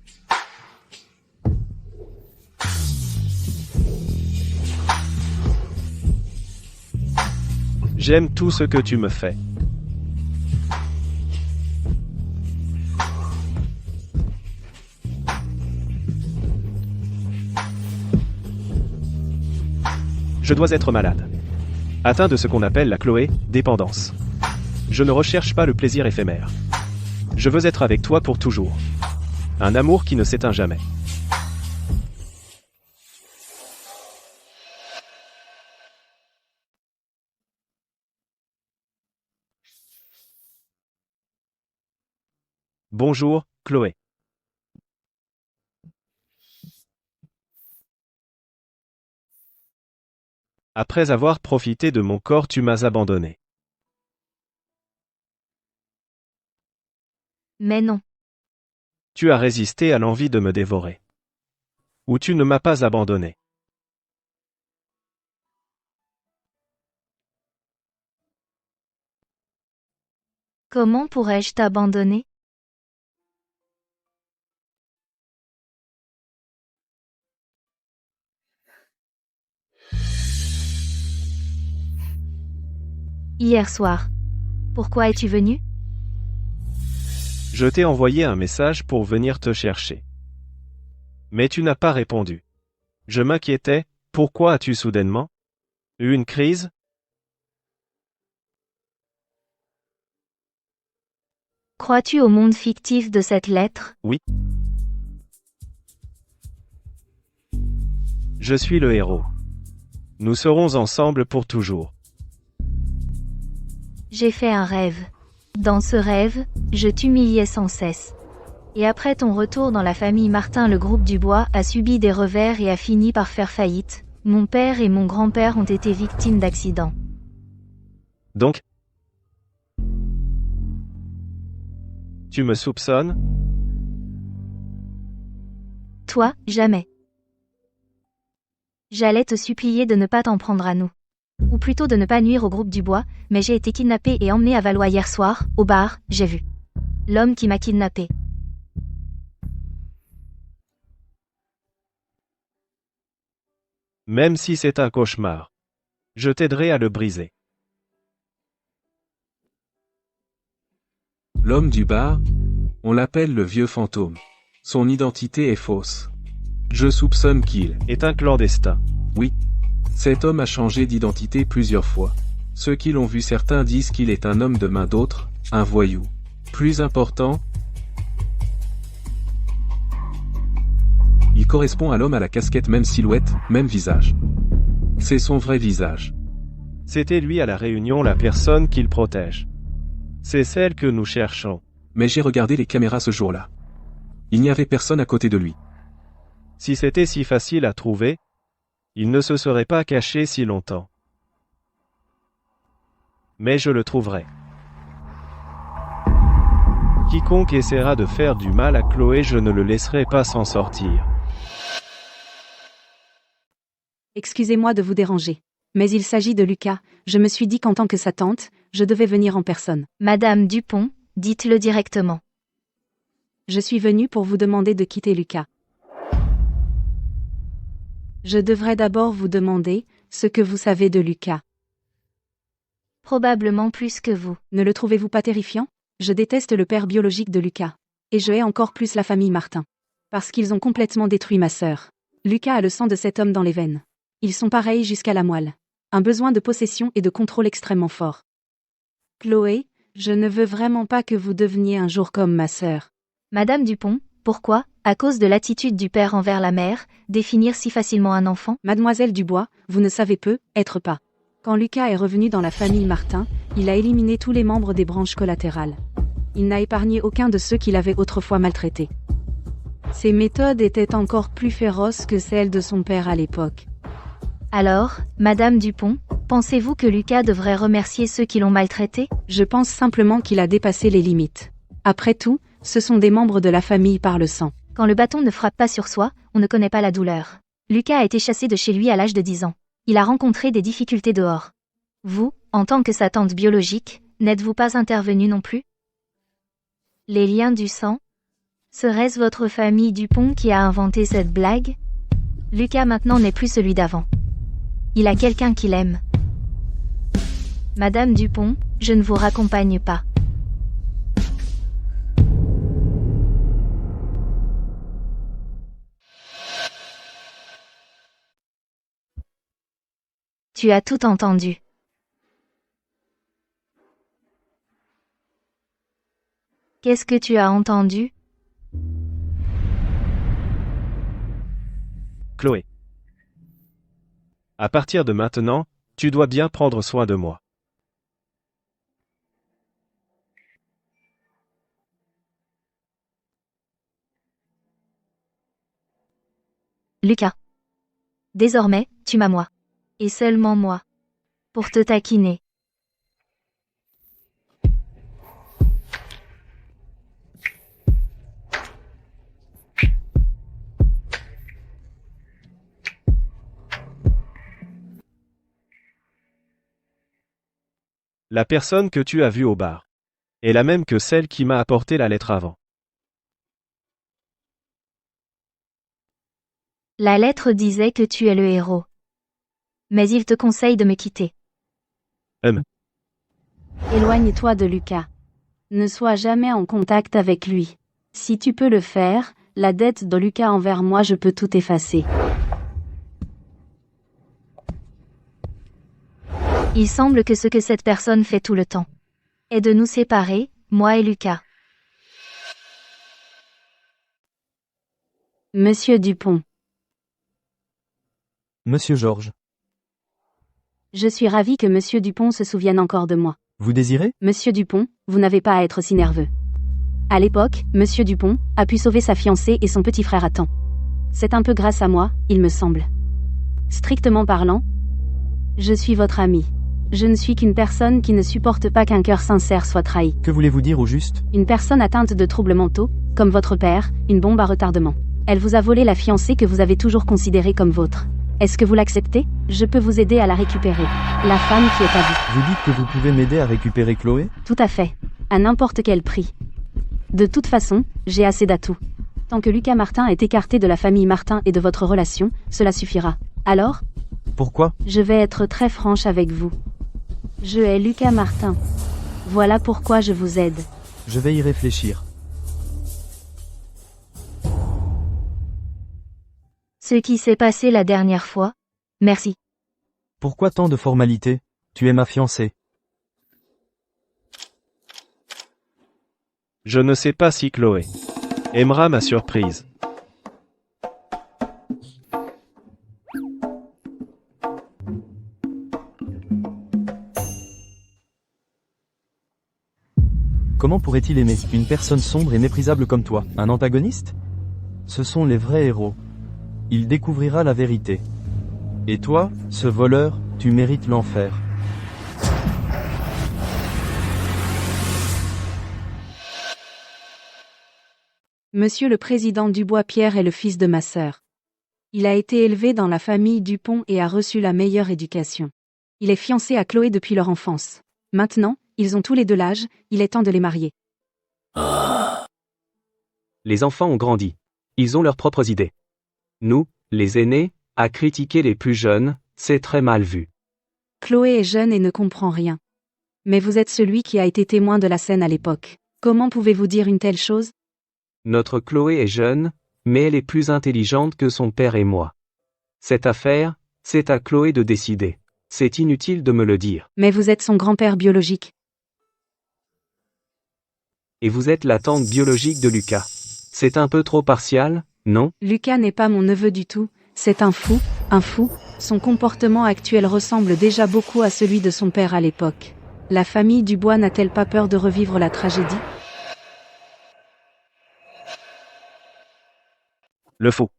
J'aime tout ce que tu me fais. Je dois être malade. Atteint de ce qu'on appelle la Chloé, dépendance. Je ne recherche pas le plaisir éphémère. Je veux être avec toi pour toujours. Un amour qui ne s'éteint jamais. Bonjour, Chloé. Après avoir profité de mon corps, tu m'as abandonné. Mais non. Tu as résisté à l'envie de me dévorer. Ou tu ne m'as pas abandonné. Comment pourrais-je t'abandonner? Hier soir. Pourquoi es-tu venu? Je t'ai envoyé un message pour venir te chercher. Mais tu n'as pas répondu. Je m'inquiétais, pourquoi as-tu soudainement eu une crise? Crois-tu au monde fictif de cette lettre? Oui. Je suis le héros. Nous serons ensemble pour toujours. J'ai fait un rêve. Dans ce rêve, je t'humiliais sans cesse. Et après ton retour dans la famille Martin, le groupe Dubois a subi des revers et a fini par faire faillite. Mon père et mon grand-père ont été victimes d'accidents. Donc, tu me soupçonnes? Toi, jamais. J'allais te supplier de ne pas t'en prendre à nous. Ou plutôt de ne pas nuire au groupe Dubois, mais j'ai été kidnappée et emmenée à Valois hier soir, au bar, j'ai vu l'homme qui m'a kidnappée. Même si c'est un cauchemar, je t'aiderai à le briser. L'homme du bar, on l'appelle le vieux fantôme. Son identité est fausse. Je soupçonne qu'il est un clandestin. Oui. Cet homme a changé d'identité plusieurs fois. Ceux qui l'ont vu, certains disent qu'il est un homme de main, d'autres, un voyou. Plus important, il correspond à l'homme à la casquette, même silhouette, même visage. C'est son vrai visage. C'était lui à la réunion, la personne qu'il protège. C'est celle que nous cherchons. Mais j'ai regardé les caméras ce jour-là. Il n'y avait personne à côté de lui. Si c'était si facile à trouver, il ne se serait pas caché si longtemps. Mais je le trouverai. Quiconque essaiera de faire du mal à Chloé, je ne le laisserai pas s'en sortir. Excusez-moi de vous déranger. Mais il s'agit de Lucas, je me suis dit qu'en tant que sa tante, je devais venir en personne. Madame Dupont, Dites-le directement. Je suis venue pour vous demander de quitter Lucas. Je devrais d'abord vous demander ce que vous savez de Lucas. Probablement plus que vous. Ne le trouvez-vous pas terrifiant? Je déteste le père biologique de Lucas. Et je hais encore plus la famille Martin. Parce qu'ils ont complètement détruit ma sœur. Lucas a le sang de cet homme dans les veines. Ils sont pareils jusqu'à la moelle. Un besoin de possession et de contrôle extrêmement fort. Chloé, je ne veux vraiment pas que vous deveniez un jour comme ma sœur. Madame Dupont, pourquoi, à cause de l'attitude du père envers la mère, définir si facilement un enfant? Mademoiselle Dubois, vous ne savez peu, être pas. Quand Lucas est revenu dans la famille Martin, il a éliminé tous les membres des branches collatérales. Il n'a épargné aucun de ceux qu'il avait autrefois maltraités. Ses méthodes étaient encore plus féroces que celles de son père à l'époque. Alors, Madame Dupont, pensez-vous que Lucas devrait remercier ceux qui l'ont maltraité? Je pense simplement qu'il a dépassé les limites. Après tout, ce sont des membres de la famille par le sang. Quand le bâton ne frappe pas sur soi, on ne connaît pas la douleur. Lucas a été chassé de chez lui à l'âge de 10 ans. Il a rencontré des difficultés dehors. Vous, en tant que sa tante biologique, n'êtes-vous pas intervenu non plus? Les liens du sang? Serait-ce votre famille Dupont qui a inventé cette blague? Lucas maintenant n'est plus celui d'avant. Il a quelqu'un qui l'aime. Madame Dupont, je ne vous raccompagne pas. Tu as tout entendu. Qu'est-ce que tu as entendu? Chloé. À partir de maintenant, tu dois bien prendre soin de moi. Lucas. Désormais, tu m'as moi. Et seulement moi. Pour te taquiner. La personne que tu as vue au bar est la même que celle qui m'a apporté la lettre avant. La lettre disait que tu es le héros. Mais il te conseille de me quitter. Éloigne-toi de Lucas. Ne sois jamais en contact avec lui. Si tu peux le faire, la dette de Lucas envers moi je peux tout effacer. Il semble que ce que cette personne fait tout le temps est de nous séparer, moi et Lucas. Monsieur Dupont. Monsieur Georges. Je suis ravie que Monsieur Dupont se souvienne encore de moi. Vous désirez? Monsieur Dupont, vous n'avez pas à être si nerveux. À l'époque, Monsieur Dupont a pu sauver sa fiancée et son petit frère à temps. C'est un peu grâce à moi, il me semble. Strictement parlant, je suis votre ami. Je ne suis qu'une personne qui ne supporte pas qu'un cœur sincère soit trahi. Que voulez-vous dire au juste? Une personne atteinte de troubles mentaux, comme votre père, une bombe à retardement. Elle vous a volé la fiancée que vous avez toujours considérée comme vôtre. Est-ce que vous l'acceptez? Je peux vous aider à la récupérer. La femme qui est à vous. Vous dites que vous pouvez m'aider à récupérer Chloé? Tout à fait. À n'importe quel prix. De toute façon, j'ai assez d'atouts. Tant que Lucas Martin est écarté de la famille Martin et de votre relation, cela suffira. Alors? Pourquoi? Je vais être très franche avec vous. Je hais Lucas Martin. Voilà pourquoi je vous aide. Je vais y réfléchir. Ce qui s'est passé la dernière fois. Merci. Pourquoi tant de formalités? Tu es ma fiancée. Je ne sais pas si Chloé aimera ma surprise. Comment pourrait-il aimer une personne sombre et méprisable comme toi? Un antagoniste? Ce sont les vrais héros. Il découvrira la vérité. Et toi, ce voleur, tu mérites l'enfer. Monsieur le président Dubois-Pierre est le fils de ma sœur. Il a été élevé dans la famille Dupont et a reçu la meilleure éducation. Il est fiancé à Chloé depuis leur enfance. Maintenant, ils ont tous les deux l'âge, il est temps de les marier. Les enfants ont grandi. Ils ont leurs propres idées. Nous, les aînés, à critiquer les plus jeunes, c'est très mal vu. Chloé est jeune et ne comprend rien. Mais vous êtes celui qui a été témoin de la scène à l'époque. Comment pouvez-vous dire une telle chose? Notre Chloé est jeune, mais elle est plus intelligente que son père et moi. Cette affaire, c'est à Chloé de décider. C'est inutile de me le dire. Mais vous êtes son grand-père biologique. Et vous êtes la tante biologique de Lucas. C'est un peu trop partial, non? Lucas n'est pas mon neveu du tout, c'est un fou, un fou. Son comportement actuel ressemble déjà beaucoup à celui de son père à l'époque. La famille Dubois n'a-t-elle pas peur de revivre la tragédie? Le faux.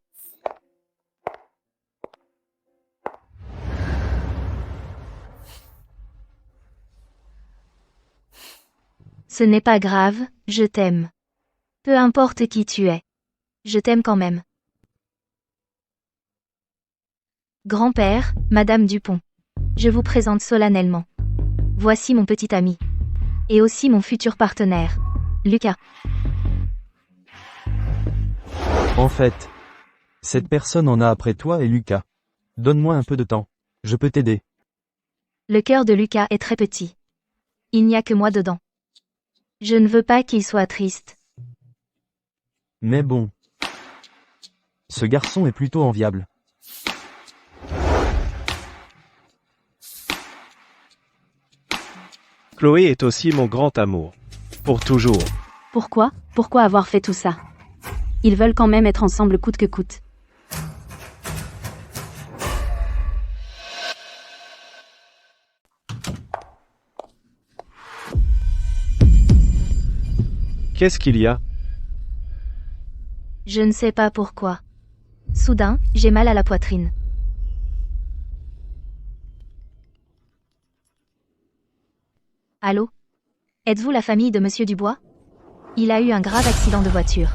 Ce n'est pas grave, je t'aime. Peu importe qui tu es. Je t'aime quand même. Grand-père, Madame Dupont. Je vous présente solennellement. Voici mon petit ami. Et aussi mon futur partenaire. Lucas. En fait, cette personne en a après toi et Lucas. Donne-moi un peu de temps. Je peux t'aider. Le cœur de Lucas est très petit. Il n'y a que moi dedans. Je ne veux pas qu'il soit triste. Mais bon. Ce garçon est plutôt enviable. Chloé est aussi mon grand amour. Pour toujours. Pourquoi? Pourquoi avoir fait tout ça? Ils veulent quand même être ensemble coûte que coûte. Qu'est-ce qu'il y a? Je ne sais pas pourquoi. Soudain, j'ai mal à la poitrine. Allô? Êtes-vous la famille de Monsieur Dubois? Il a eu un grave accident de voiture.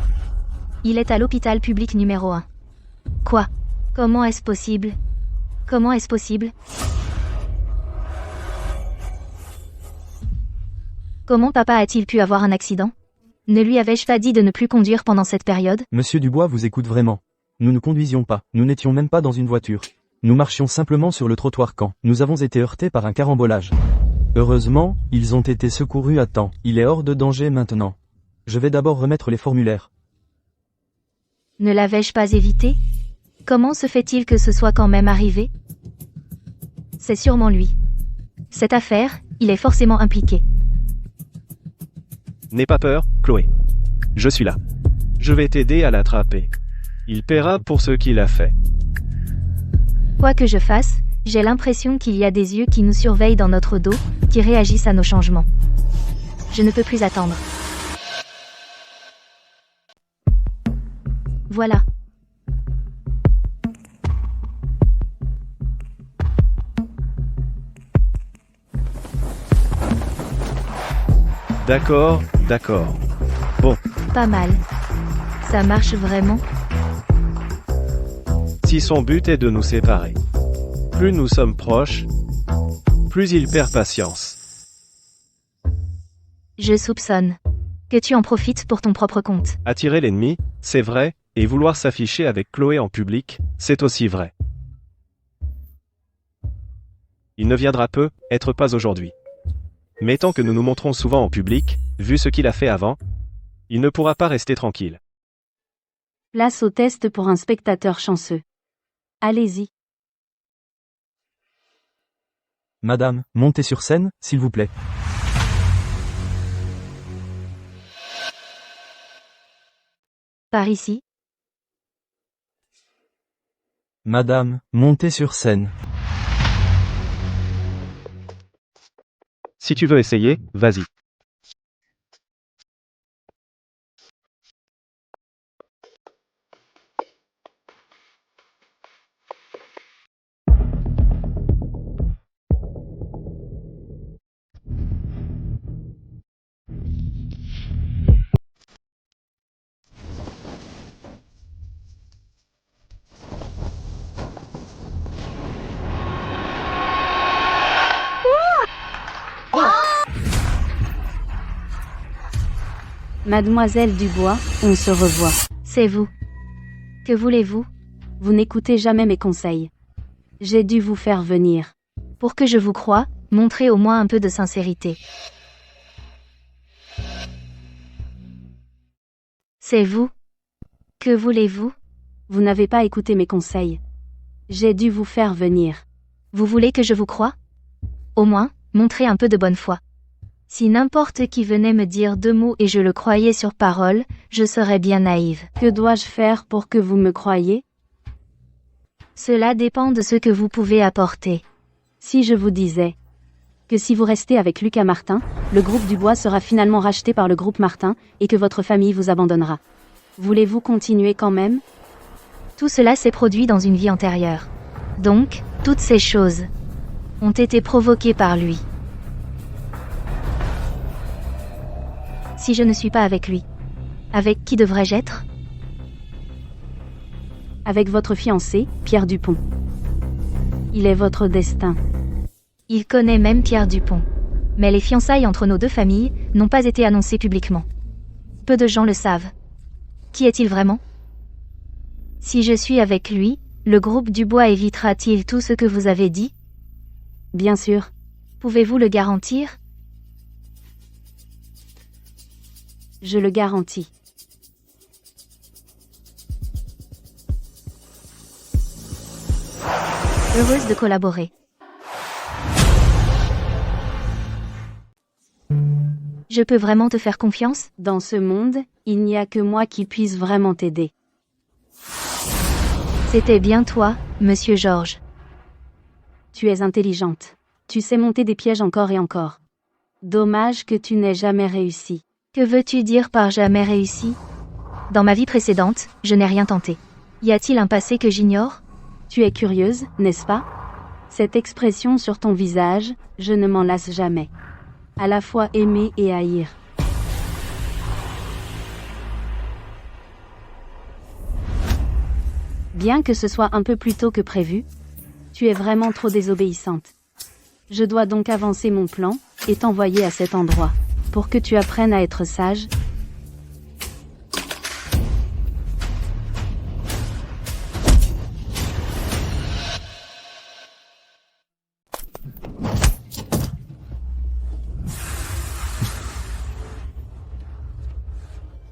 Il est à l'hôpital public numéro 1. Quoi? Comment est-ce possible? Comment est-ce possible? Comment papa a-t-il pu avoir un accident? Ne lui avais-je pas dit de ne plus conduire pendant cette période? Monsieur Dubois vous écoute vraiment. Nous ne conduisions pas, nous n'étions même pas dans une voiture. Nous marchions simplement sur le trottoir quand nous avons été heurtés par un carambolage. Heureusement, ils ont été secourus à temps. Il est hors de danger maintenant. Je vais d'abord remettre les formulaires. Ne l'avais-je pas évité? Comment se fait-il que ce soit quand même arrivé? C'est sûrement lui. Cette affaire, il est forcément impliqué. N'aie pas peur, Chloé. Je suis là. Je vais t'aider à l'attraper. Il paiera pour ce qu'il a fait. Quoi que je fasse, j'ai l'impression qu'il y a des yeux qui nous surveillent dans notre dos, qui réagissent à nos changements. Je ne peux plus attendre. Voilà. D'accord, d'accord. Bon, Pas mal. Ça marche vraiment? si son but est de nous séparer. Plus nous sommes proches, plus il perd patience. Je soupçonne. Que tu en profites pour ton propre compte. Attirer l'ennemi, c'est vrai, et vouloir s'afficher avec Chloé en public, c'est aussi vrai. Il ne viendra peut-être pas aujourd'hui. Mais tant que nous nous montrons souvent en public, vu ce qu'il a fait avant, il ne pourra pas rester tranquille. Place au test pour un spectateur chanceux. Allez-y. Madame, montez sur scène, s'il vous plaît. Par ici? Madame, montez sur scène. Si tu veux essayer, vas-y. Mademoiselle Dubois, on se revoit. C'est vous. Que voulez-vous? Vous n'écoutez jamais mes conseils. J'ai dû vous faire venir. Pour que je vous croie, montrez au moins un peu de sincérité. C'est vous. Que voulez-vous? Vous n'avez pas écouté mes conseils. J'ai dû vous faire venir. Vous voulez que je vous croie? Au moins, montrez un peu de bonne foi. Si n'importe qui venait me dire 2 mots et je le croyais sur parole, je serais bien naïve. Que dois-je faire pour que vous me croyiez? Cela dépend de ce que vous pouvez apporter. Si je vous disais que si vous restez avec Lucas Martin, le groupe Dubois sera finalement racheté par le groupe Martin, et que votre famille vous abandonnera. Voulez-vous continuer quand même? Tout cela s'est produit dans une vie antérieure. Donc, toutes ces choses ont été provoquées par lui. Si je ne suis pas avec lui, avec qui devrais-je être? Avec votre fiancé, Pierre Dupont. Il est votre destin. Il connaît même Pierre Dupont. Mais les fiançailles entre nos 2 familles n'ont pas été annoncées publiquement. Peu de gens le savent. Qui est-il vraiment? Si je suis avec lui, le groupe Dubois évitera-t-il tout ce que vous avez dit? Bien sûr. Pouvez-vous le garantir? Je le garantis. Heureuse de collaborer. Je peux vraiment te faire confiance? Dans ce monde, il n'y a que moi qui puisse vraiment t'aider. C'était bien toi, Monsieur Georges. Tu es intelligente. Tu sais monter des pièges encore et encore. Dommage que tu n'aies jamais réussi. Que veux-tu dire par jamais réussi? Dans ma vie précédente, je n'ai rien tenté. Y a-t-il un passé que j'ignore? Tu es curieuse, n'est-ce pas? Cette expression sur ton visage, je ne m'en lasse jamais. À la fois aimer et haïr. Bien que ce soit un peu plus tôt que prévu, tu es vraiment trop désobéissante. Je dois donc avancer mon plan, et t'envoyer à cet endroit, pour que tu apprennes à être sage.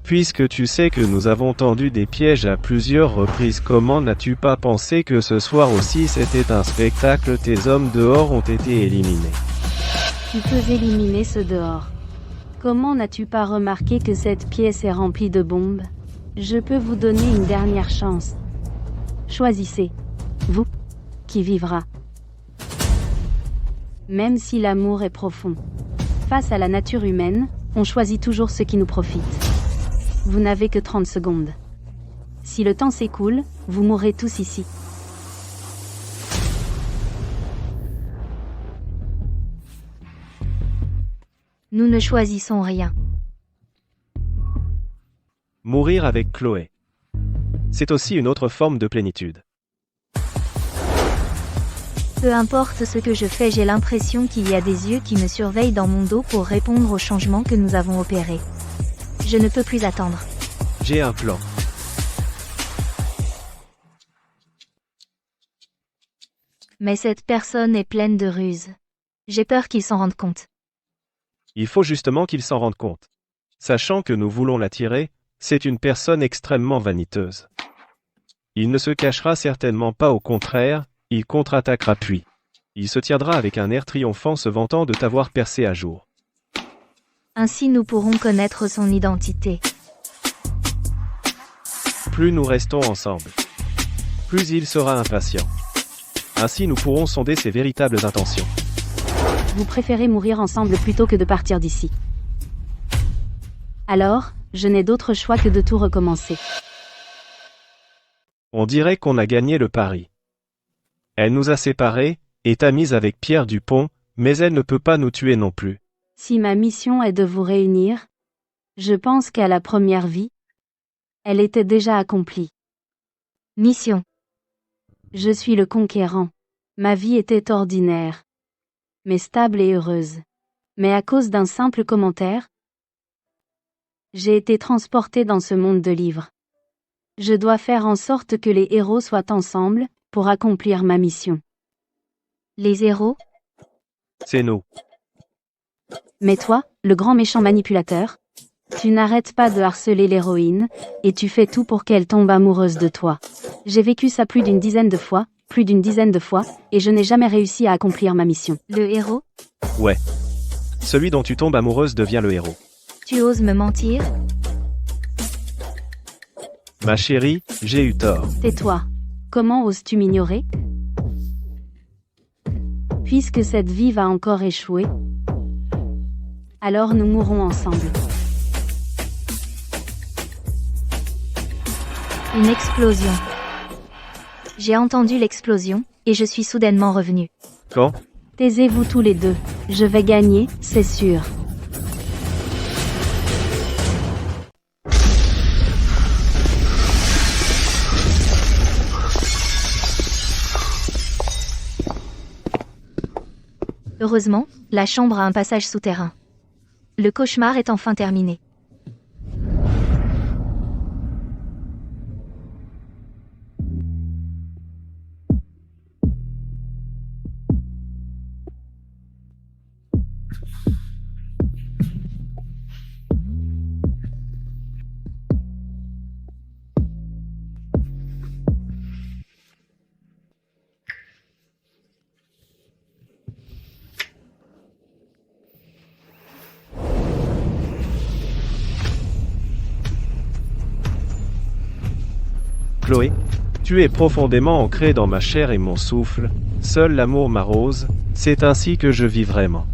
Puisque tu sais que nous avons tendu des pièges à plusieurs reprises, comment n'as-tu pas pensé que ce soir aussi c'était un spectacle? Tes hommes dehors ont été éliminés. Tu peux éliminer ceux dehors. Comment n'as-tu pas remarqué que cette pièce est remplie de bombes? Je peux vous donner une dernière chance. Choisissez. Vous. Qui vivra. Même si l'amour est profond. Face à la nature humaine, on choisit toujours ce qui nous profite. Vous n'avez que 30 secondes. Si le temps s'écoule, vous mourrez tous ici. Nous ne choisissons rien. Mourir avec Chloé. C'est aussi une autre forme de plénitude. Peu importe ce que je fais, j'ai l'impression qu'il y a des yeux qui me surveillent dans mon dos pour répondre aux changements que nous avons opérés. Je ne peux plus attendre. J'ai un plan. Mais cette personne est pleine de ruses. J'ai peur qu'il s'en rende compte. Il faut justement qu'il s'en rende compte. Sachant que nous voulons l'attirer, c'est une personne extrêmement vaniteuse. Il ne se cachera certainement pas, au contraire, il contre-attaquera puis. Il se tiendra avec un air triomphant se vantant de t'avoir percé à jour. Ainsi nous pourrons connaître son identité. Plus nous restons ensemble, plus il sera impatient. Ainsi nous pourrons sonder ses véritables intentions. Vous préférez mourir ensemble plutôt que de partir d'ici. Alors, je n'ai d'autre choix que de tout recommencer. On dirait qu'on a gagné le pari. Elle nous a séparés, et t'a mise avec Pierre Dupont, mais elle ne peut pas nous tuer non plus. Si ma mission est de vous réunir, je pense qu'à la première vie, elle était déjà accomplie. Mission. Je suis le conquérant. Ma vie était ordinaire, mais stable et heureuse. Mais à cause d'un simple commentaire, J'ai été transportée dans ce monde de livres. Je dois faire en sorte que les héros soient ensemble, pour accomplir ma mission. Les héros? C'est nous. Mais toi, le grand méchant manipulateur, tu n'arrêtes pas de harceler l'héroïne, et tu fais tout pour qu'elle tombe amoureuse de toi. J'ai vécu ça plus d'une dizaine de fois, et je n'ai jamais réussi à accomplir ma mission. Le héros? Ouais. Celui dont tu tombes amoureuse devient le héros. Tu oses me mentir? Ma chérie, j'ai eu tort. Tais-toi. Comment oses-tu m'ignorer? Puisque cette vie va encore échouer, alors nous mourrons ensemble. Une explosion. J'ai entendu l'explosion, et je suis soudainement revenu. Quand? Taisez-vous tous les deux. Je vais gagner, c'est sûr. Heureusement, la chambre a un passage souterrain. Le cauchemar est enfin terminé. Chloé, tu es profondément ancrée dans ma chair et mon souffle, seul l'amour m'arrose, c'est ainsi que je vis vraiment.